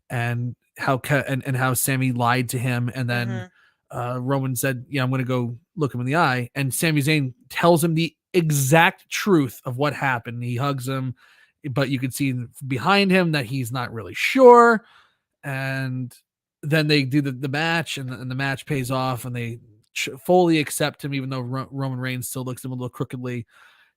and how how Sami lied to him, and then Roman said, "Yeah, I'm going to go look him in the eye," and Sami Zayn tells him the exact truth of what happened. He hugs him, but you can see behind him that he's not really sure. And then they do the match, and the match pays off, and they fully accept him, even though Roman Reigns still looks at him a little crookedly.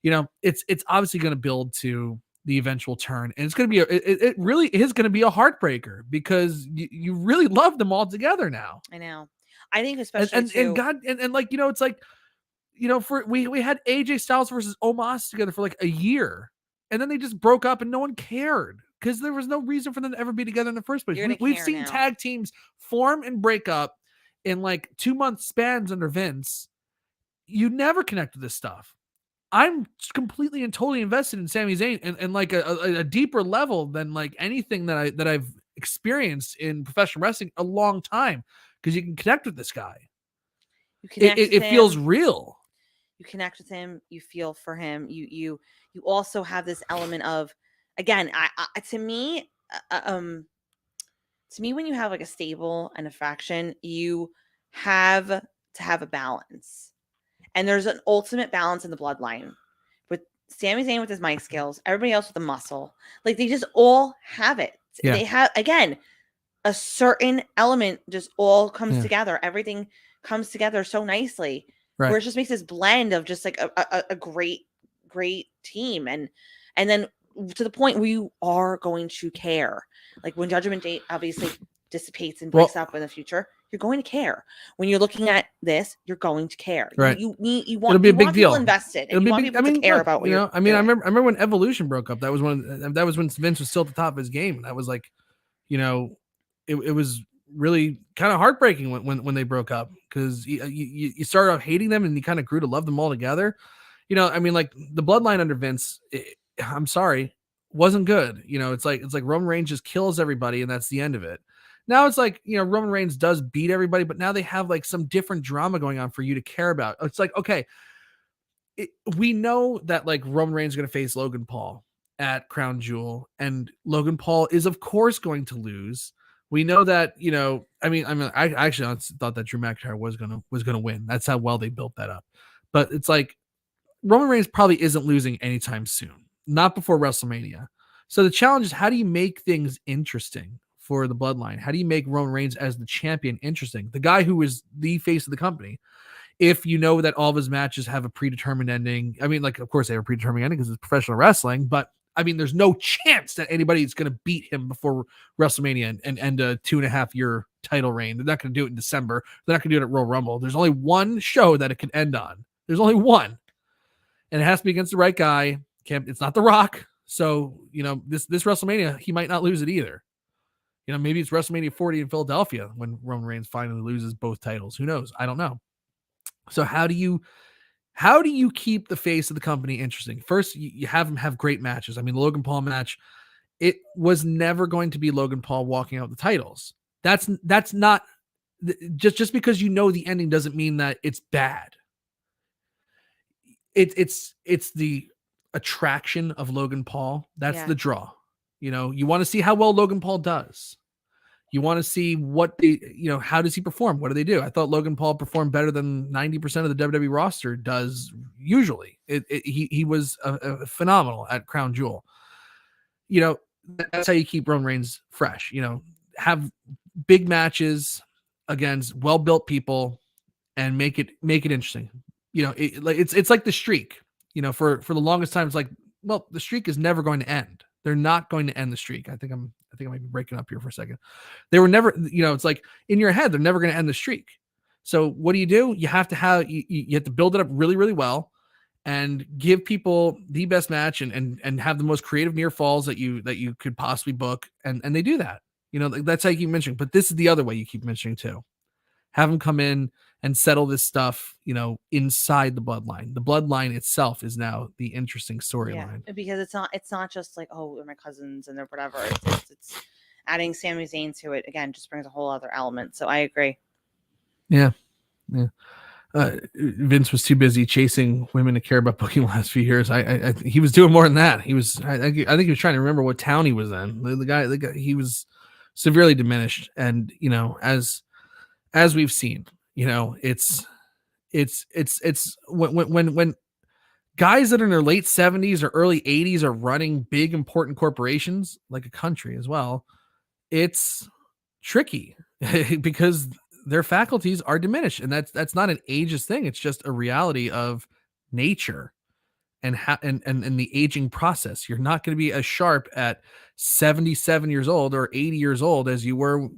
It's obviously going to build to the eventual turn, and it's going to be it really is going to be a heartbreaker because you really love them all together now. I know. I think especially and God and like it's like for we had AJ Styles versus Omos together for like a year. and then they just broke up and no one cared because there was no reason for them to ever be together in the first place. We've seen tag teams form and break up in like 2-month spans under Vince. You never connect with this stuff. I'm completely and totally invested in Sami Zayn and like a deeper level than like anything that I've experienced in professional wrestling a long time, because you can connect with this guy. It feels real. You connect with him. You feel for him. You also have this element of, again, to me, when you have like a stable and a faction, you have to have a balance. And there's an ultimate balance in the Bloodline with Sami Zayn with his mic skills, everybody else with the muscle. Like, they just all have it. Yeah. They have, again, a certain element just all comes together. Everything comes together so nicely. Right. Where it just makes this blend of just like a great team. And then to the point where you are going to care. Like, when Judgment Day obviously dissipates and breaks up in the future, you're going to care. When you're looking at this, you're going to care. Right. You want, it'll be a big deal. Invested. And you want people to care about what you're doing. I remember when Evolution broke up. That was when Vince was still at the top of his game. That was like, it was really kind of heartbreaking when they broke up, because you started off hating them and you kind of grew to love them all together. Like the Bloodline under Vince, I'm sorry, wasn't good. It's like Roman Reigns just kills everybody and that's the end of it. Now it's like, Roman Reigns does beat everybody, but now they have like some different drama going on for you to care about. It's like, okay, we know that like Roman Reigns is going to face Logan Paul at Crown Jewel, and Logan Paul is of course going to lose. We know that, I actually thought that Drew McIntyre was gonna win. That's how well they built that up. But it's like Roman Reigns probably isn't losing anytime soon, not before WrestleMania. So the challenge is, how do you make things interesting for the Bloodline? How do you make Roman Reigns as the champion interesting? The guy who is the face of the company. If you know that all of his matches have a predetermined ending, of course they have a predetermined ending because it's professional wrestling, but there's no chance that anybody's going to beat him before WrestleMania and end a 2.5-year title reign. They're not going to do it in December. They're not going to do it at Royal Rumble. There's only one show that it can end on. There's only one. And it has to be against the right guy. It's not The Rock. So, this WrestleMania, he might not lose it either. Maybe it's WrestleMania 40 in Philadelphia when Roman Reigns finally loses both titles. Who knows? I don't know. So how do you keep the face of the company interesting? First, you have him have great matches. The Logan Paul match, it was never going to be Logan Paul walking out the titles. That's not just because the ending doesn't mean that it's bad. It's the attraction of Logan Paul. That's the draw. You want to see how well Logan Paul does. You want to see how does he perform? What do they do? I thought Logan Paul performed better than 90% of the WWE roster does usually. He was phenomenal at Crown Jewel. That's how you keep Roman Reigns fresh. Have big matches against well-built people and make it interesting. It's like the streak. For the longest time, it's like, well, the streak is never going to end. They're not going to end the streak. I think I might be breaking up here for a second. They were never, it's like in your head, they're never going to end the streak. So what do? You have to have, you have to build it up really, really well and give people the best match and have the most creative near falls that you could possibly book. And they do that, that's how you keep mentioning, but this is the other way you keep mentioning too. Have them come in and settle this stuff, inside the Bloodline. The Bloodline itself is now the interesting storyline. Yeah, because it's not just like, oh, they're my cousins and they're whatever. It's adding Sami Zayn to it again just brings a whole other element. So I agree. Yeah. Vince was too busy chasing women to care about booking the last few years. He was doing more than that. I think he was trying to remember what town he was in. The guy, he was severely diminished, and as we've seen, it's when guys that are in their late 70s or early 80s are running big important corporations like a country as well. It's tricky because their faculties are diminished, and that's not an ageist thing. It's just a reality of nature and the aging process. You're not going to be as sharp at 77 years old or 80 years old as you were,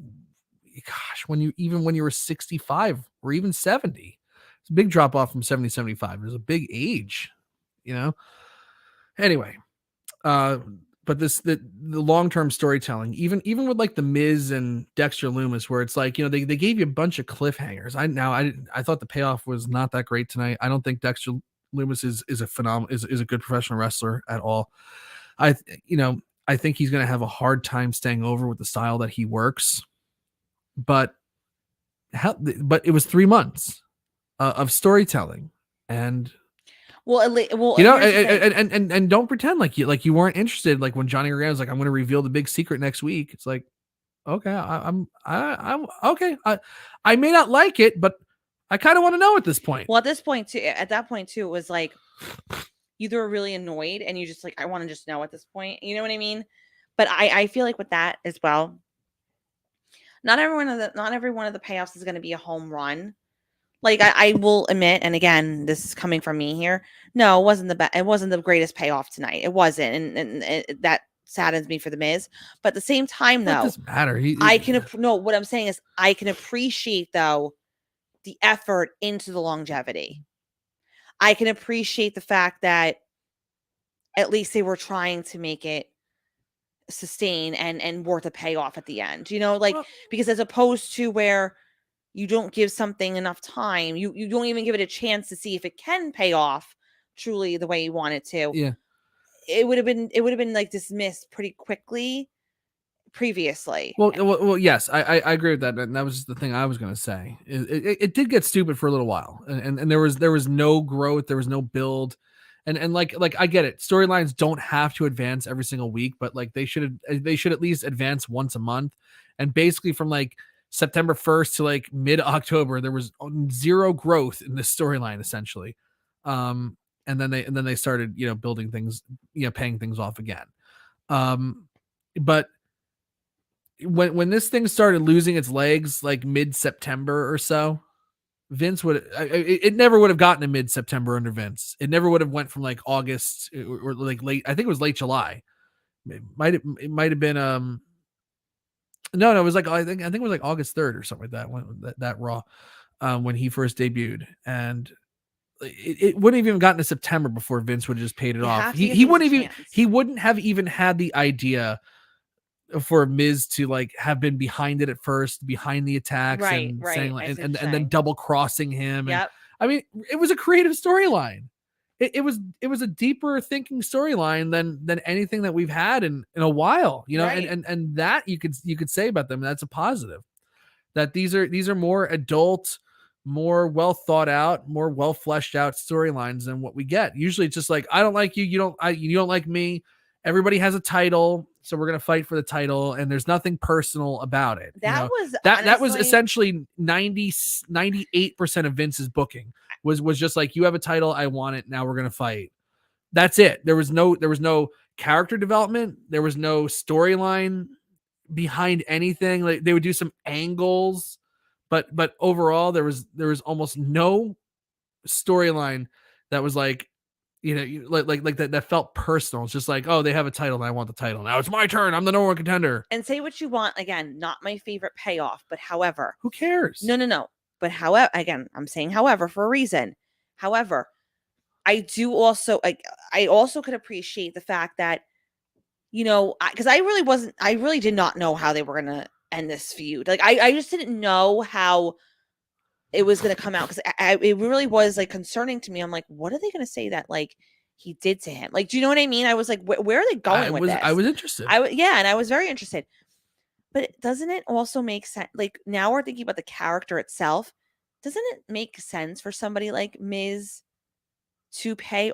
when you were 65 or even 70. It's a big drop off from 70, 75. There's a big age, Anyway, But the long-term storytelling, even with like the Miz and Dexter Loomis, where it's like, they gave you a bunch of cliffhangers. I thought the payoff was not that great tonight. I don't think Dexter Loomis is a phenomenal is a good professional wrestler at all. I think he's going to have a hard time staying over with the style that he works. But it was 3 months of storytelling, and and don't pretend like you weren't interested. Like when Johnny Gargano was like, "I'm going to reveal the big secret next week." It's like, okay, I'm okay. I may not like it, but I kind of want to know at this point. Well, at that point too, it was like either really annoyed and you just like, I want to just know at this point. You know what I mean? But I feel like with that as well, not every one of the payoffs is going to be a home run. Like I will admit, and again, this is coming from me here. No, it wasn't the greatest payoff tonight. It wasn't, and that saddens me for the Miz. But at the same time, though, it doesn't matter. What I'm saying is, I can appreciate though the effort into the longevity. I can appreciate the fact that at least they were trying to make it sustain and worth a payoff at the end. Because as opposed to where you don't give something enough time, you don't even give it a chance to see if it can pay off truly the way you want it to. Yeah. It would have been like dismissed pretty quickly previously. Well, yes, I agree with that, and that was just the thing I was going to say. It did get stupid for a little while, and there was no growth, there was no build, and like I get it. Storylines don't have to advance every single week, but like they should at least advance once a month, and basically from like September 1st to like mid-October, there was zero growth in this storyline essentially. And then they started, building things, paying things off again. But when this thing started losing its legs, like mid-September or so, Vince it never would have gotten to mid-September under Vince. It never would have went from like August or like late. I think it was late July. It might have been, no, it was like, I think it was like August 3rd or something like that. That Raw, when he first debuted, and it wouldn't have even gotten to September before Vince would have just paid it off. He wouldn't have even had the idea for Miz to like have been behind it at first, behind the attacks, and saying like, and then double crossing him. Yep. I mean, it was a creative storyline. It was a deeper thinking storyline than anything that we've had in a while, and that you could say about them. That's a positive. That these are more adult, more well thought out, more well fleshed out storylines than what we get. Usually it's just like, I don't like you, you don't like me. Everybody has a title, so we're gonna fight for the title, and there's nothing personal about it. That was essentially 98% of Vince's booking was just like, you have a title, I want it, now we're gonna fight. That's it. There was no character development, there was no storyline behind anything. Like they would do some angles, but overall there was almost no storyline that was like, like that felt personal. It's just like, oh, they have a title and I want the title. Now it's my turn. I'm the number one contender. And say what you want. Again, not my favorite payoff, but however. Who cares? No. But however, again, I'm saying however for a reason. However, I also could appreciate the fact that, because I really did not know how they were going to end this feud. Like, I just didn't know how it was going to come out, because it really was like concerning to me. I'm like, what are they going to say that like he did to him? Like, do you know what I mean? I was like, where are they going with this? I was interested. And I was very interested. But doesn't it also make sense? Like, now we're thinking about the character itself. Doesn't it make sense for somebody like Miz to pay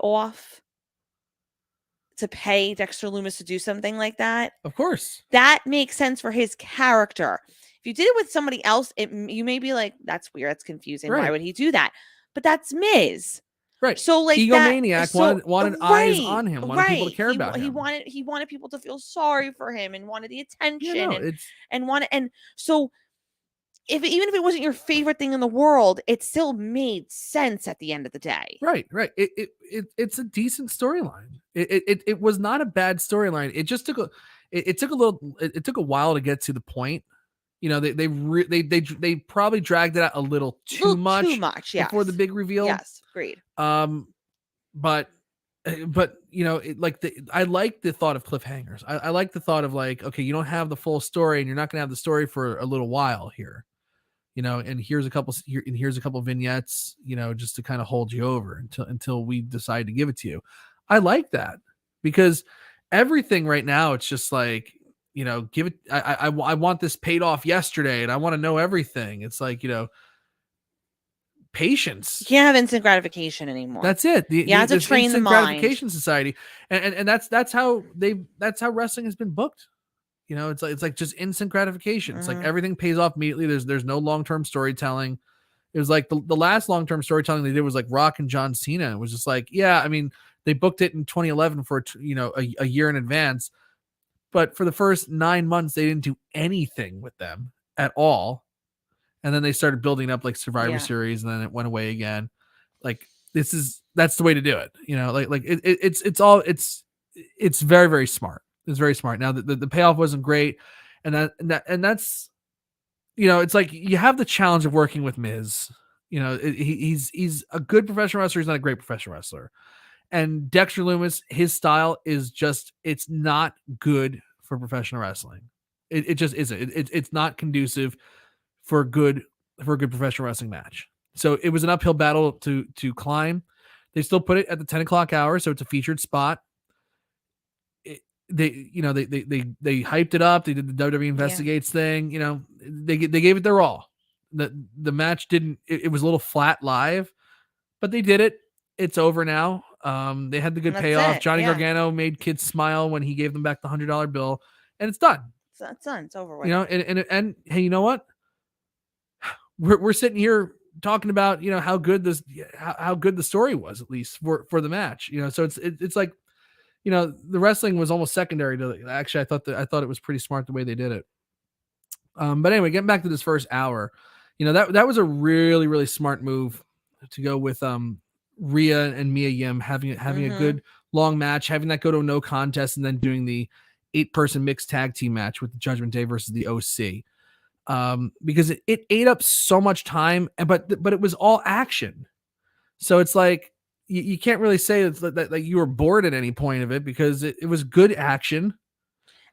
Dexter Loomis to do something like that? Of course. That makes sense for his character. If you did it with somebody else, you may be like, that's weird, that's confusing. Right. Why would he do that? But that's Miz. Right. So like, egomaniac wanted eyes on him, wanted people to care about him. He wanted people to feel sorry for him and wanted the attention and so even if it wasn't your favorite thing in the world, it still made sense at the end of the day. Right. It's a decent storyline. It was not a bad storyline. It just took a while to get to the point. They probably dragged it out a little too much yes. before the big reveal. Yes, agreed. But but I like the thought of cliffhangers. I like the thought of like, okay, you don't have the full story and you're not going to have the story for a little while here, and here's a couple vignettes, just to kind of hold you over until we decide to give it to you. I like that, because everything right now, it's just like, give it. I want this paid off yesterday and I want to know everything. It's like, patience. You can't have instant gratification anymore. That's it. You have to train the mind. Gratification society, and that's how wrestling has been booked. It's like just instant gratification. It's like everything pays off immediately. There's no long-term storytelling. It was like the last long-term storytelling they did was like Rock and John Cena. It was just like, yeah, I mean, they booked it in 2011 for a year in advance, but for the first 9 months they didn't do anything with them at all. And then they started building up like Survivor Series, and then it went away again. Like that's the way to do it. It's very, very smart. It's very smart. Now the payoff wasn't great. And that's, it's like you have the challenge of working with Miz. He's a good professional wrestler. He's not a great professional wrestler. And Dexter Loomis, his style is just, it's not good for professional wrestling. It just isn't. It's not conducive for a good professional wrestling match. So it was an uphill battle to climb. They still put it at the 10 o'clock hour, so it's a featured spot. They hyped it up. They did the WWE Investigates thing. They gave it their all. The match didn't. It was a little flat live, but they did it. It's over now. They had the good payoff. Johnny Gargano made kids smile when he gave them back the $100 bill, and it's done. It's done. It's over with. And hey, you know what? We're sitting here talking about how good the story was, at least for the match. So it's like, the wrestling was almost secondary to it. Actually, I thought it was pretty smart the way they did it. But anyway, getting back to this first hour, that was a really, really smart move to go with Rhea and Mia Yim having a good long match, having that go to a no contest, and then doing the 8-person mixed tag team match with the Judgment Day versus the OC. Because it ate up so much time, but it was all action. So it's like, you can't really say that you were bored at any point of it, because it was good action.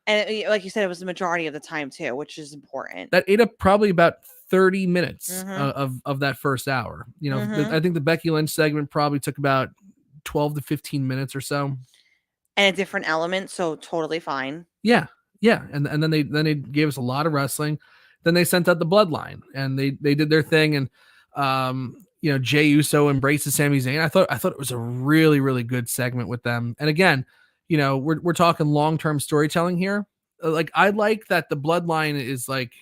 And like you said, it was the majority of the time too, which is important. That ate up probably about 30 minutes of that first hour. I think the Becky Lynch segment probably took about 12 to 15 minutes or so. And a different element, so totally fine. Yeah. And then they gave us a lot of wrestling. Then they sent out the Bloodline, and they did their thing, and Jey Uso embraces Sami Zayn. I thought it was a really, really good segment with them. And again, we're talking long-term storytelling here. Like, I like that the Bloodline is like,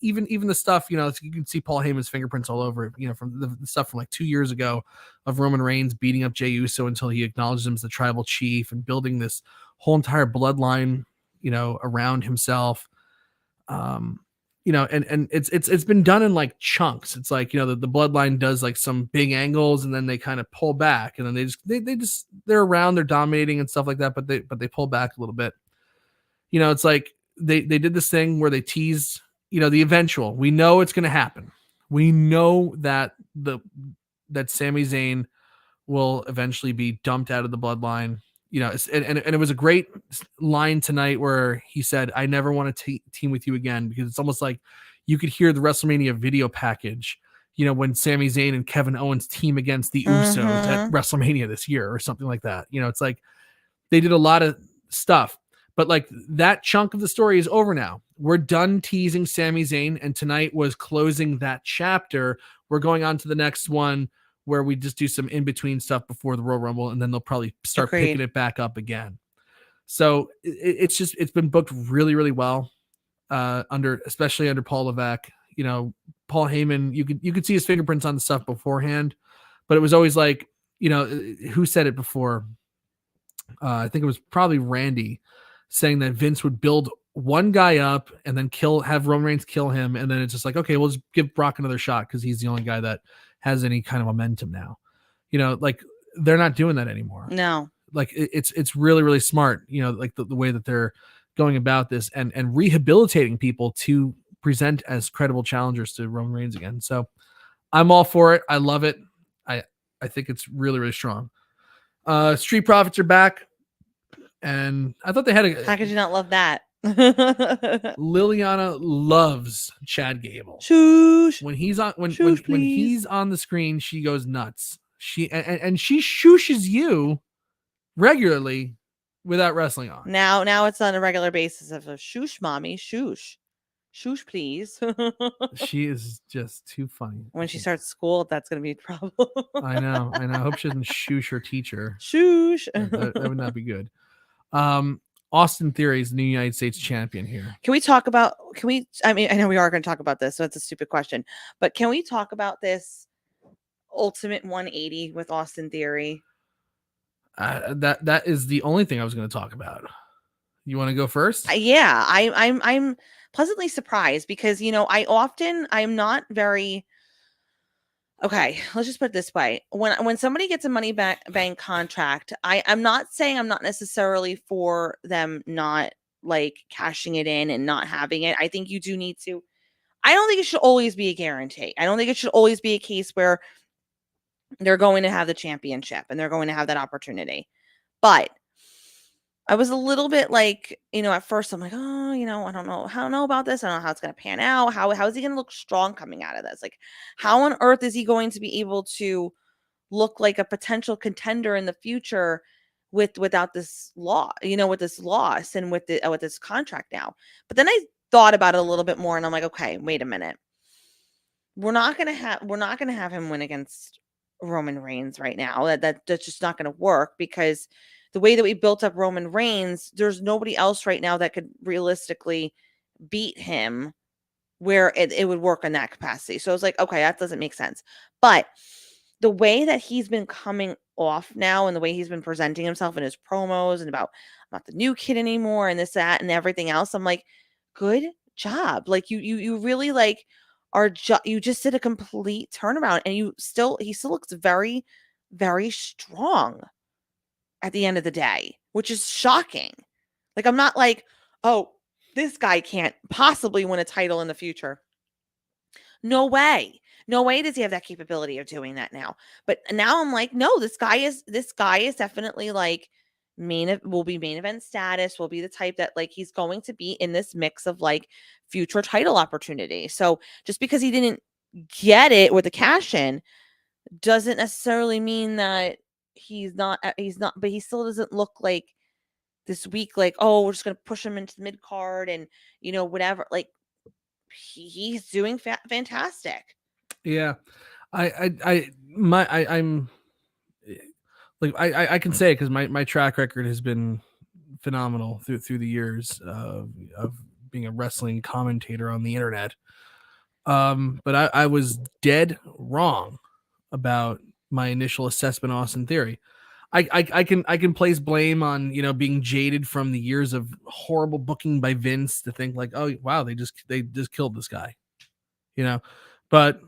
even the stuff, you can see Paul Heyman's fingerprints all over it, from the stuff from like 2 years ago of Roman Reigns beating up Jey Uso until he acknowledged him as the tribal chief, and building this whole entire bloodline, around himself. And it's been done in like chunks. It's like, the Bloodline does like some big angles, and then they kind of pull back, and then they're around, they're dominating and stuff like that, but they pull back a little bit. It's like they did this thing where they teased, the eventual. We know it's going to happen. We know that Sami Zayn will eventually be dumped out of the Bloodline. And it was a great line tonight where he said, "I never want to team with you again," because it's almost like you could hear the WrestleMania video package, when Sami Zayn and Kevin Owens team against the Usos at WrestleMania this year or something like that. It's like they did a lot of stuff, but like that chunk of the story is over now. We're done teasing Sami Zayn, and tonight was closing that chapter. We're going on to the next one, where we just do some in-between stuff before the Royal Rumble, and then they'll probably start picking it back up again. So it's been booked really, really well, especially under Paul Levesque. Paul Heyman, you could see his fingerprints on the stuff beforehand, but it was always like, who said it before? I think it was probably Randy saying that Vince would build one guy up and then have Roman Reigns kill him, and then it's just like, okay, we'll just give Brock another shot because he's the only guy that has any kind of momentum now. Like they're not doing that anymore. No. Like it's really, really smart, like the way that they're going about this and rehabilitating people to present as credible challengers to Roman Reigns again. So I'm all for it. I love it. I think it's really, really strong. Street Profits are back, and I thought they had How could you not love that? Liliana loves Chad Gable. Shoosh. When he's on when Shoosh, when please. he's on the screen, she goes nuts. She and she shooshes you regularly without wrestling on. Now it's on a regular basis of a shoosh, mommy, shoosh. Shoosh, please. She is just too funny. When she starts school, that's going to be a problem. I know. I hope she doesn't shoosh her teacher. Shoosh. That would not be good. Austin Theory is the new United States champion here. I mean, I know we are going to talk about this, so it's a stupid question, but can we talk about this ultimate 180 with Austin Theory? That is the only thing I was going to talk about. You want to go first? Yeah, I'm pleasantly surprised because, you know, I'm not very okay. Let's just put it this way: when somebody gets a money bank contract, I'm not saying I'm not necessarily for them not like cashing it in and not having it. I think you do need to. I don't think it should always be a guarantee. I don't think it should always be a case where they're going to have the championship and they're going to have that opportunity. But I was a little bit like, you know, at first I'm like, oh, you know, I don't know about this. I don't know how it's going to pan out. How is he going to look strong coming out of this? Like, how on earth is he going to be able to look like a potential contender in the future without this law, you know, with this loss and with this contract now? But then I thought about it a little bit more and I'm like, okay, wait a minute. We're not going to have him win against Roman Reigns right now. That's just not going to work because the way that we built up Roman Reigns, there's nobody else right now that could realistically beat him where it would work in that capacity. So I was like, okay, that doesn't make sense. But the way that he's been coming off now and the way he's been presenting himself in his promos and about I'm not the new kid anymore and this, that, and everything else, I'm like, good job. Like you really like you just did a complete turnaround and he still looks very, very strong at the end of the day, which is shocking. Like, I'm not like, oh, this guy can't possibly win a title in the future. No way. No way does he have that capability of doing that now. But now I'm like, no, this guy is definitely like will be main event status, will be the type that like he's going to be in this mix of like future title opportunity. So just because he didn't get it with the cash in doesn't necessarily mean that he's not, but he still doesn't look like this week, like, oh, we're just going to push him into the mid card and, you know, whatever. Like, he's doing fantastic. Yeah. I'm like, I can say it because my track record has been phenomenal through the years of being a wrestling commentator on the internet. But I was dead wrong about my initial assessment of Austin Theory. I can place blame on, you know, being jaded from the years of horrible booking by Vince to think like, oh wow, they just killed this guy, you know. But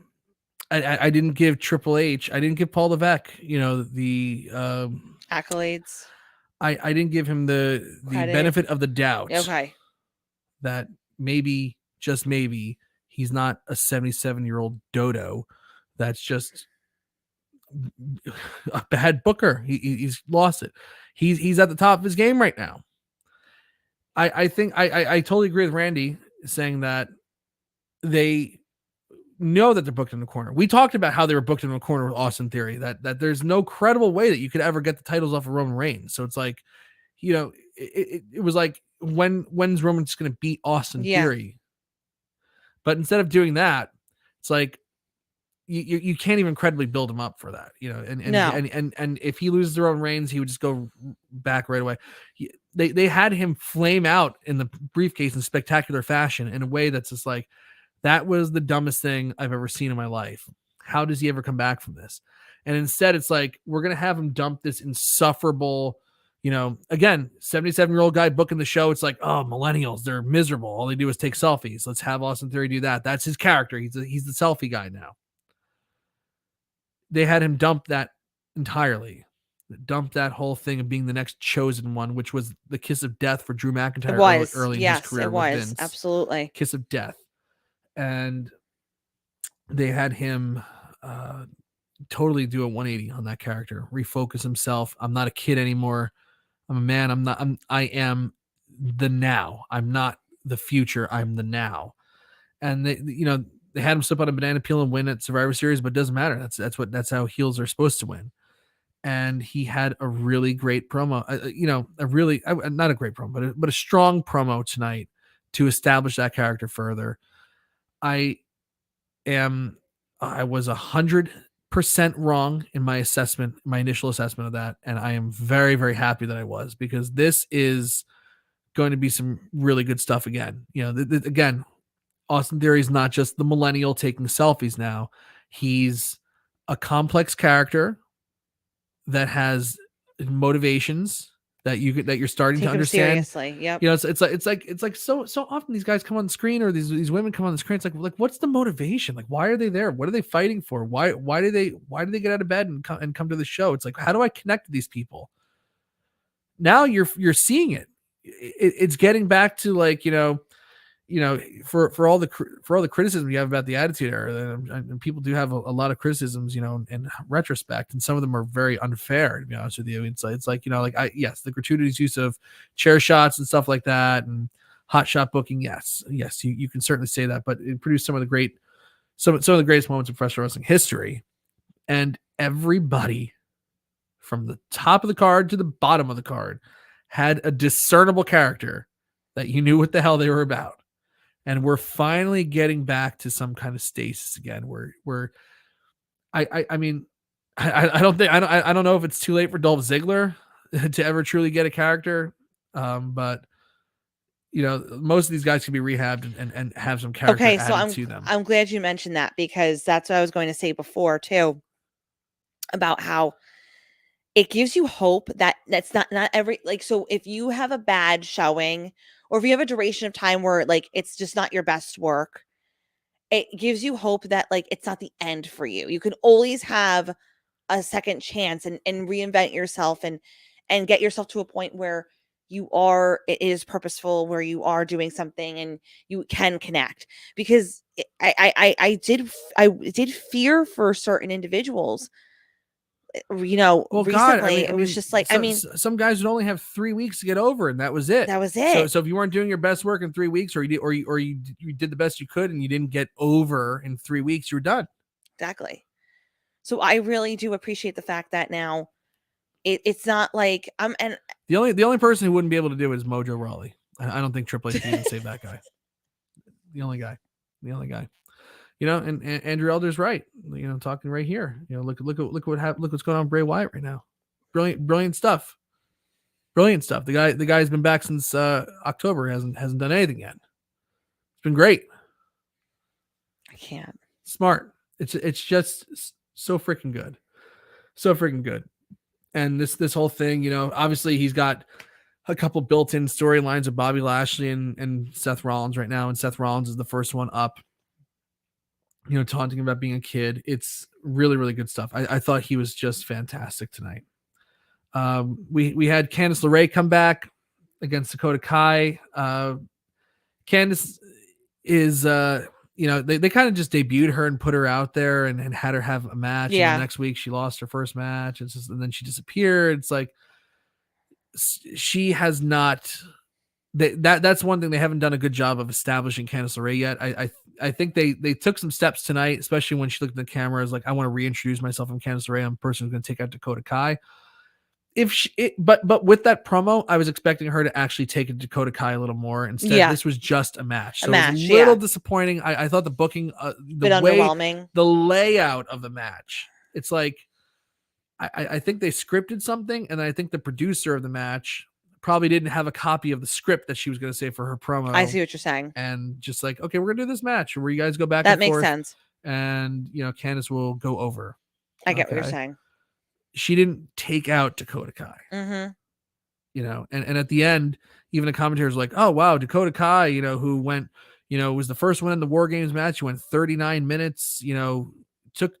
I didn't give Triple H, I didn't give Paul Levesque, you know, the accolades. I didn't give him the benefit of the doubt. Okay. That maybe, just maybe, he's not a 77-year-old dodo that's just a bad booker. He's lost it. He's at the top of his game right now. I think I totally agree with Randy saying that they know that they're booked in the corner. We talked about how they were booked in the corner with Austin Theory, that there's no credible way that you could ever get the titles off of Roman Reigns. So it's like, you know, it was like, when's Roman just going to beat Austin Theory? But instead of doing that, it's like, you can't even credibly build him up for that, you know. And if he loses to Roman Reigns, he would just go back right away. They had him flame out in the briefcase in spectacular fashion in a way that's just like, that was the dumbest thing I've ever seen in my life. How does he ever come back from this? And instead, it's like, we're gonna have him dump this insufferable, you know, again, 77-year-old guy booking the show. It's like, oh, millennials, they're miserable. All they do is take selfies. Let's have Austin Theory do that. That's his character. He's the selfie guy now. They had him dump that entirely. Dump that whole thing of being the next chosen one, which was the kiss of death for Drew McIntyre early in his career. It was. With Vince. Absolutely. Kiss of death. And they had him totally do a 180 on that character, refocus himself. I'm not a kid anymore. I'm a man. I am the now. I'm not the future. I'm the now. And they had him slip on a banana peel and win at Survivor Series, but it doesn't matter. That's how heels are supposed to win. And he had a really great promo, not a great promo, but a strong promo tonight to establish that character further. I was 100% wrong in my assessment, my initial assessment of that. And I am very, very happy that I was, because this is going to be some really good stuff again. Again, Austin Theory is not just the millennial taking selfies now. He's a complex character that has motivations that you're starting to understand. Seriously. Yep. It's like so often these guys come on the screen, or these women come on the screen. It's like what's the motivation? Like, why are they there? What are they fighting for? Why do they get out of bed and come to the show? It's like, how do I connect to these people? Now you're seeing it. It's getting back to like, for all the criticism you have about the Attitude Era, and people do have a lot of criticisms, in retrospect, and some of them are very unfair, to be honest with you. It's like, yes, the gratuitous use of chair shots and stuff like that, and hot shot booking. Yes, you can certainly say that, but it produced some of the greatest moments of professional wrestling history, and everybody from the top of the card to the bottom of the card had a discernible character that you knew what the hell they were about. And we're finally getting back to some kind of stasis again, where I don't know if it's too late for Dolph Ziggler to ever truly get a character. But most of these guys can be rehabbed and have some character added to them. I'm glad you mentioned that, because that's what I was going to say before too, about how it gives you hope that that's not every, like, so if you have a bad showing, or if you have a duration of time where like it's just not your best work, it gives you hope that like it's not the end for you. You can always have a second chance and reinvent yourself and get yourself to a point where it is purposeful, where you are doing something and you can connect. Because I did fear for certain individuals. Recently, it was just like, some guys would only have 3 weeks to get over, and that was it. So if you weren't doing your best work in 3 weeks, or you did the best you could and you didn't get over in 3 weeks, you were done. Exactly. So I really do appreciate the fact that now it's not like and the only person who wouldn't be able to do it is Mojo Rawley. I don't think Triple H can even save that guy. The only guy. And Andrew Elder's right. Talking right here. Look what's going on with Bray Wyatt right now. Brilliant stuff. Brilliant stuff. The guy's been back since October. Hasn't done anything yet. It's been great. I can't. Smart. It's just so freaking good. So freaking good. And this whole thing, obviously he's got a couple built-in storylines of Bobby Lashley and Seth Rollins right now, and Seth Rollins is the first one up. Taunting about being a kid. It's really, really good stuff. I thought he was just fantastic tonight. We had Candace LeRae come back against Dakota Kai. Candace is, they kind of just debuted her and put her out there and had her have a match. Yeah. And the next week she lost her first match. And then she disappeared. It's like, she has not. That's one thing they haven't done a good job of establishing Candace LeRae yet. I think they took some steps tonight, especially when she looked at the camera. Is like, I want to reintroduce myself. I'm Candace LeRae. I'm the person who's going to take out Dakota Kai. But with that promo, I was expecting her to actually take it to Dakota Kai a little more. Instead, This was just a match. So it was a little disappointing. I thought the booking, underwhelming, the layout of the match. It's like, I think they scripted something, and I think the producer of the match probably didn't have a copy of the script that she was going to say for her promo. I see what you're saying. And just like, okay, we're going to do this match where you guys go back and forth. That makes sense. And, Candace will go over. I get what you're saying. She didn't take out Dakota Kai. Mm-hmm. And at the end, even the commentators were like, oh, wow, Dakota Kai, who went, was the first one in the War Games match. He went 39 minutes, took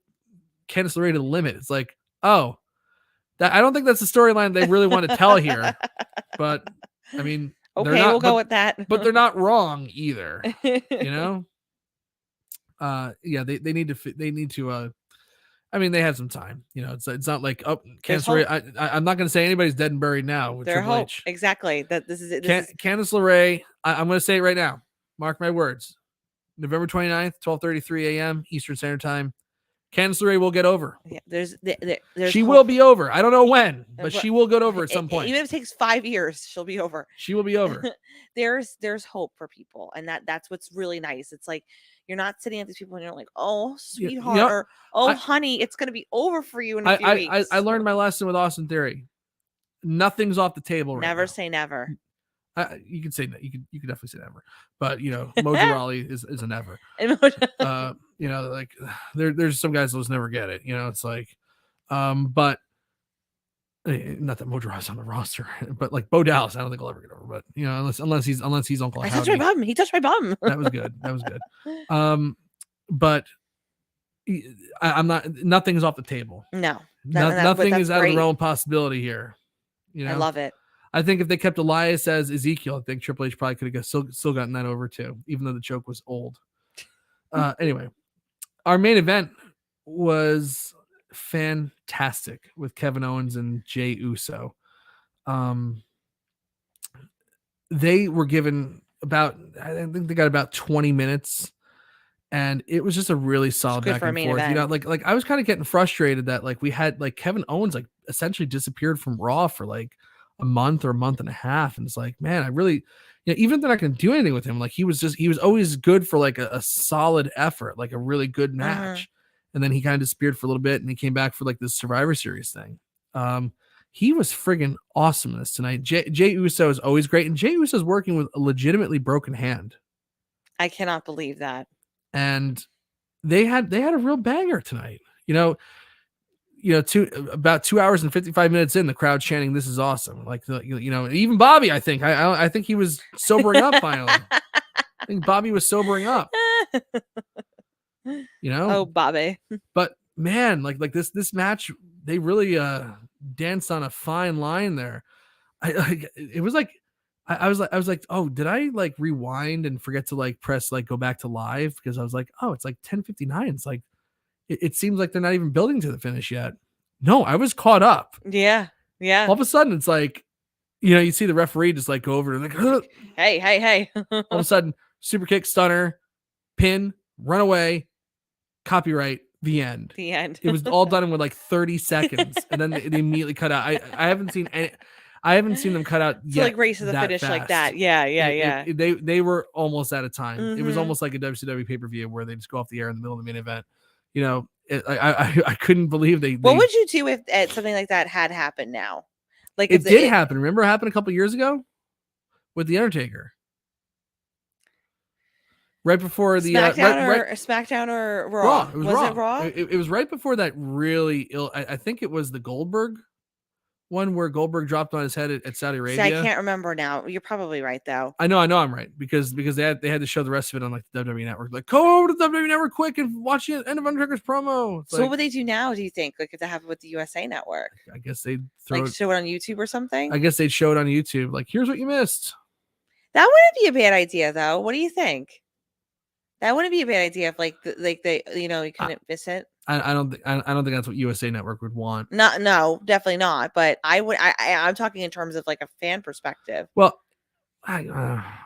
Candice LeRae to the limit. It's like, oh, I don't think that's the storyline they really want to tell here. But I mean, okay, we'll go with that. But they're not wrong either. Yeah, they need to I mean, they had some time. You know, it's not like There's Candace LeRae. I'm not going to say anybody's dead and buried now with Their Triple hope. H. Exactly. That this is it. This is Candace LeRae. I'm going to say it right now. Mark my words. November 29th, 12:33 a.m. Eastern Standard Time. Candace LeRae will get over. yeah, there's She hope. will be over. I don't know when, but she will get over at some point. Even if it takes 5 years, she'll be over. She will be over. There's hope for people, and that's what's really nice. It's like you're not sitting at these people and you're like, oh, sweetheart, or oh, honey, it's gonna be over for you in a few weeks. I learned my lesson with Austin Theory. Nothing's off the table. Never right say never. You can say that. You can definitely say never. But you know, Mojo Rawley is a never. You know, like there's some guys that will never get it. You know, it's like, but not that Mojo Rawley's on the roster, but like Bo Dallas, I don't think he'll ever get over. But you know, unless he's Uncle Howdy. I touched my bum. He touched my bum. That was good. That was good. But I'm not. Nothing's off the table. No, nothing is out of the realm of possibility here. You know, I love it. I think if they kept Elias as Ezekiel, I think Triple H probably could have still gotten that over too, even though the choke was old. Anyway, our main event was fantastic with Kevin Owens and Jey Uso. They were given I think they got about 20 minutes, and it was just a really solid back and forth. You know, like I was kind of getting frustrated that like we had like Kevin Owens like essentially disappeared from Raw for like a month or a month and a half, and it's like, man, I really, you know, even if they're not going to do anything with him, like he was always good for like a solid effort, like a really good match, and then he kind of disappeared for a little bit, and he came back for like this Survivor Series thing. He was friggin' awesome in this tonight. Jey Uso is always great, and Jey Uso is working with a legitimately broken hand. I cannot believe that. And they had a real banger tonight. You know, about 2 hours and 55 minutes in, the crowd chanting, "This is awesome!" Like, you know, even Bobby, I think he was sobering up finally. I think Bobby was sobering up. You know, oh, Bobby. But man, like this match, they really danced on a fine line there. It was like I was like, oh, did I like rewind and forget to like press like go back to live, because I was like, oh, it's like 10:59. It's like it seems like they're not even building to the finish yet. No, I was caught up. Yeah. All of a sudden, it's like, you know, you see the referee just like go over and like, hey. All of a sudden, super kick, stunner, pin, run away, copyright, the end. It was all done in with like 30 seconds, and then they immediately cut out. I haven't seen them cut out yet. To like race to the finish fast. Like that. Yeah. They were almost out of time. Mm-hmm. It was almost like a WCW pay-per-view where they just go off the air in the middle of the main event. You know, I couldn't believe they. What would you do if something like that had happened now? Like it did happen. Remember, it happened a couple years ago with the Undertaker. Right before the SmackDown or Raw. It was Raw. It was right before that really ill. I think it was the Goldberg one where Goldberg dropped on his head at Saudi Arabia. See, I can't remember now. You're probably right though. I know I'm right because they had to show the rest of it on like the WWE Network. Like, go over to the WWE Network quick and watch the end of Undertaker's promo. So what would they do now? Do you think like if that happened with the USA Network? I guess they'd show it on YouTube or something. I guess they'd show it on YouTube. Like, here's what you missed. That wouldn't be a bad idea though. What do you think? That wouldn't be a bad idea if they you couldn't miss it. I don't think that's what USA Network would want. No, definitely not. But I'm talking in terms of like a fan perspective. Well, I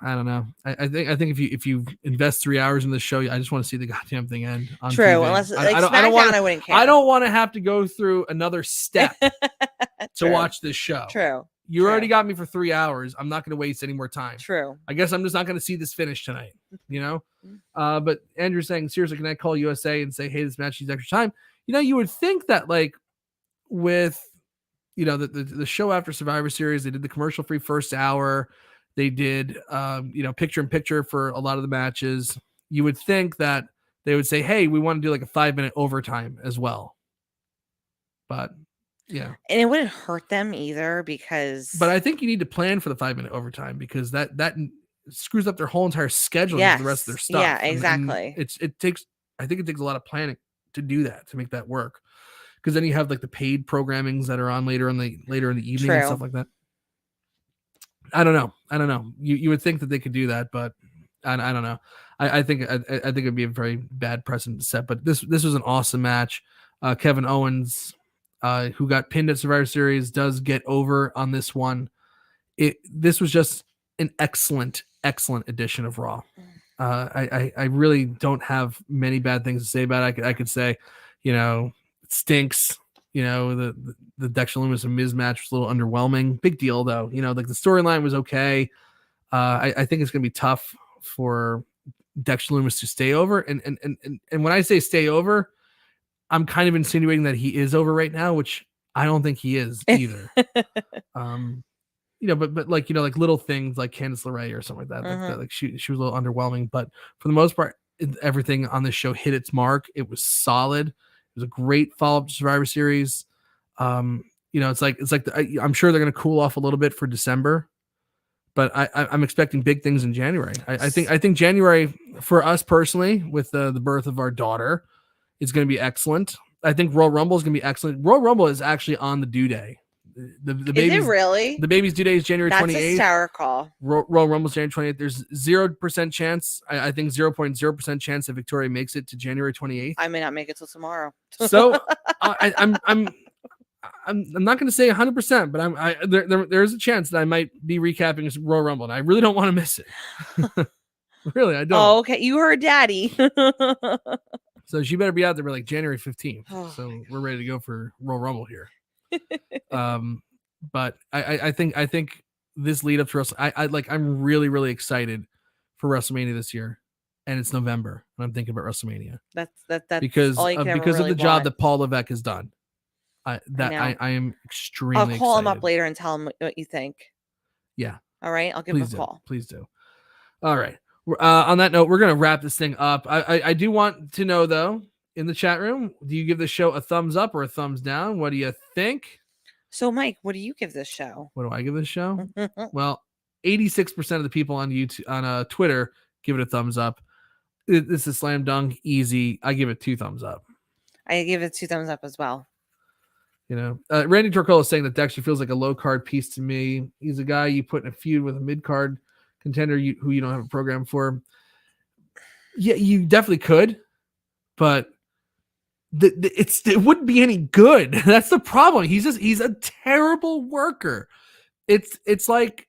don't know. I think if you invest 3 hours in the show, I just want to see the goddamn thing end. On True, TV. unless like SmackDown, I wouldn't care. I don't want to have to go through another step to watch this show. True. You already got me for 3 hours. I'm not going to waste any more time. True. I guess I'm just not going to see this finish tonight, you know? But Andrew's saying, seriously, can I call USA and say, hey, this match needs extra time? You know, you would think that like with, you know, the show after Survivor Series, they did the commercial-free first hour. They did, picture-in-picture for a lot of the matches. You would think that they would say, hey, we want to do like a 5-minute overtime as well. But... yeah, and it wouldn't hurt them either but I think you need to plan for the 5-minute overtime because that screws up their whole entire schedule for the rest of their stuff. Yeah, exactly. And I think it takes a lot of planning to do that, to make that work. Because then you have like the paid programmings that are on later in the evening and stuff like that. I don't know. You would think that they could do that, but I don't know. I think it'd be a very bad precedent to set. But this was an awesome match. Kevin Owens, who got pinned at Survivor Series, does get over on this one. This was just an excellent edition of Raw. I really don't have many bad things to say about it. I could say, it stinks. The Dexter Loomis and Miz match was a little underwhelming. Big deal though. Like the storyline was okay. I think it's gonna be tough for Dexter Loomis to stay over. And when I say stay over, I'm kind of insinuating that he is over right now, which I don't think he is either. But like little things like Candace LeRae or something like that. Like she was a little underwhelming, but for the most part, everything on this show hit its mark. It was solid. It was a great follow-up to Survivor Series. It's like I'm sure they're going to cool off a little bit for December, but I'm expecting big things in January. I think January for us personally, with the birth of our daughter, is going to be excellent. I think Royal Rumble is going to be excellent. Royal Rumble is actually on the due day. The baby's, is it really? The baby's due date is January 28th. That's hysterical. Royal Rumble's January 28th. There's 0% chance. I think 0.0% chance that Victoria makes it to January 28th. I may not make it till tomorrow. So I'm not going to say 100%, but there's a chance that I might be recapping Royal Rumble, and I really don't want to miss it. Really, I don't. Oh, okay. You heard Daddy. So she better be out there by like January 15th. So we're ready to go for Royal Rumble here. But I think this lead up to I'm really, really excited for WrestleMania this year, and it's November, and I'm thinking about WrestleMania. That's because all you can because really of the job want. that Paul Levesque has done. I am extremely. I'll call him excited. up later and tell him what you think. Yeah. All right, I'll give him a call. Please do. All right. On that note, we're gonna wrap this thing up. I do want to know though, in the chat room, do you give the show a thumbs up or a thumbs down? What do you think? So, Mike, what do you give this show? What do I give this show? Well, 86% of the people on YouTube, on Twitter, give it a thumbs up. It's a slam dunk, easy. I give it 2 thumbs up. I give it 2 thumbs up as well. Randy Torcola is saying that Dexter feels like a low card piece to me. He's a guy you put in a feud with a mid card contender who you don't have a program for. Yeah, you definitely could, but it wouldn't be any good. That's the problem. He's a terrible worker. It's like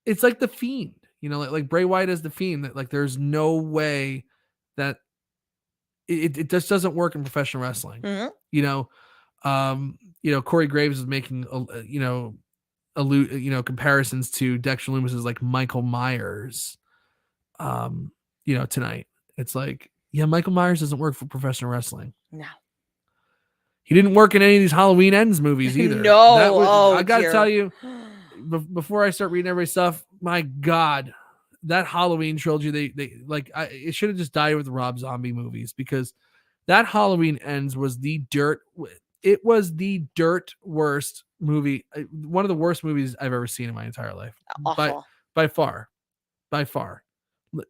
the Fiend, like Bray Wyatt as the Fiend. That like there's no way that it just doesn't work in professional wrestling. Mm-hmm. Corey Graves is making comparisons to Dexter Loomis as like Michael Myers. Tonight it's like, yeah, Michael Myers doesn't work for professional wrestling. No. He didn't work in any of these Halloween Ends movies either. No. I got to tell you, before I start reading everybody's stuff, my God, that Halloween trilogy, it should have just died with the Rob Zombie movies, because that Halloween Ends was the dirt. It was the dirt worst movie. One of the worst movies I've ever seen in my entire life. Awful. By far.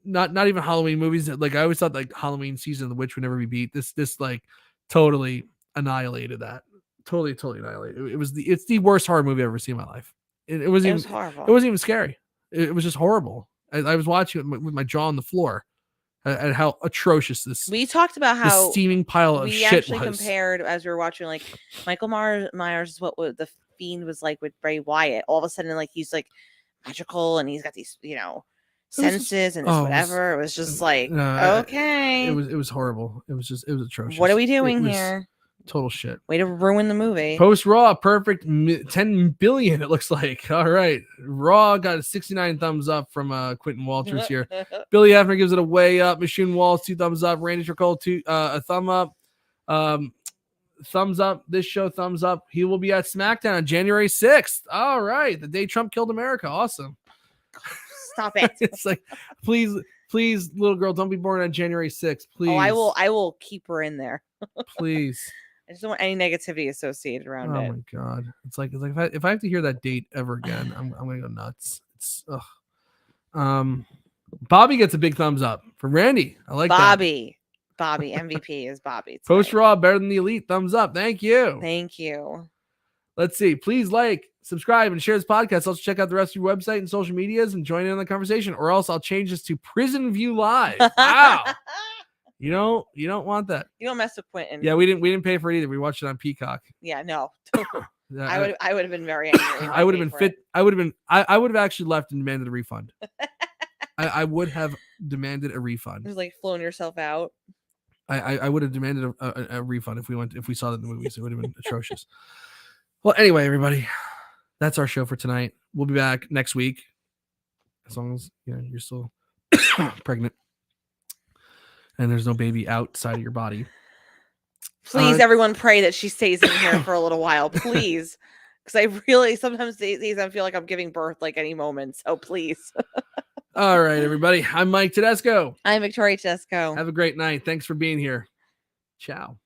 Not even Halloween movies. Like I always thought like Halloween Season of the Witch would never be beat. This like totally annihilated that. Totally annihilated. It's the worst horror movie I've ever seen in my life. It was horrible. It wasn't even scary. It was just horrible. I was watching it with my jaw on the floor at how atrocious this. We talked about how steaming pile of shit was. We actually compared as we were watching, like Michael Myers is what the Fiend was like with Bray Wyatt. All of a sudden, like he's like magical and he's got these, senses and whatever. It was just like, okay. It was horrible. It was atrocious. What are we doing here? Total shit. Way to ruin the movie. Post-Raw, perfect 10 billion, it looks like. All right. Raw got a 69 thumbs up from Quentin Walters here. Billy Hefner gives it a way up. Machine Walls, 2 thumbs up. Randy Tricole, a thumb up. Thumbs up. This show, thumbs up. He will be at SmackDown on January 6th. All right. The day Trump killed America. Awesome. Stop it. It's like, please, little girl, don't be born on January 6th. Please. Oh, I will keep her in there. Please. I just don't want any negativity associated around it. Oh my God. It's like if I have to hear that date ever again, I'm gonna go nuts. It's Bobby gets a big thumbs up from Randy. I like Bobby. Bobby MVP is Bobby. Post-Raw better than the Elite. Thumbs up. Thank you. Thank you. Let's see. Please like, subscribe, and share this podcast. Also check out the rest of your website and social medias and join in on the conversation, or else I'll change this to Prison View Live. Wow. You don't want that. You don't mess with Quentin. Yeah, we didn't pay for it either. We watched it on Peacock. Yeah, no. I would have been very angry. I would have been fit. I would have actually left and demanded a refund. I would have demanded a refund. It was like flown yourself out. I would have demanded a refund if we saw that in the movies. It would have been atrocious. Well, anyway, everybody, that's our show for tonight. We'll be back next week, as long as you're still pregnant and there's no baby outside of your body. Please, everyone, pray that she stays in here for a little while, please, because I really sometimes these I feel like I'm giving birth like any moment. So please. All right, everybody. I'm Mike Tedesco. I'm Victoria Tedesco. Have a great night. Thanks for being here. Ciao.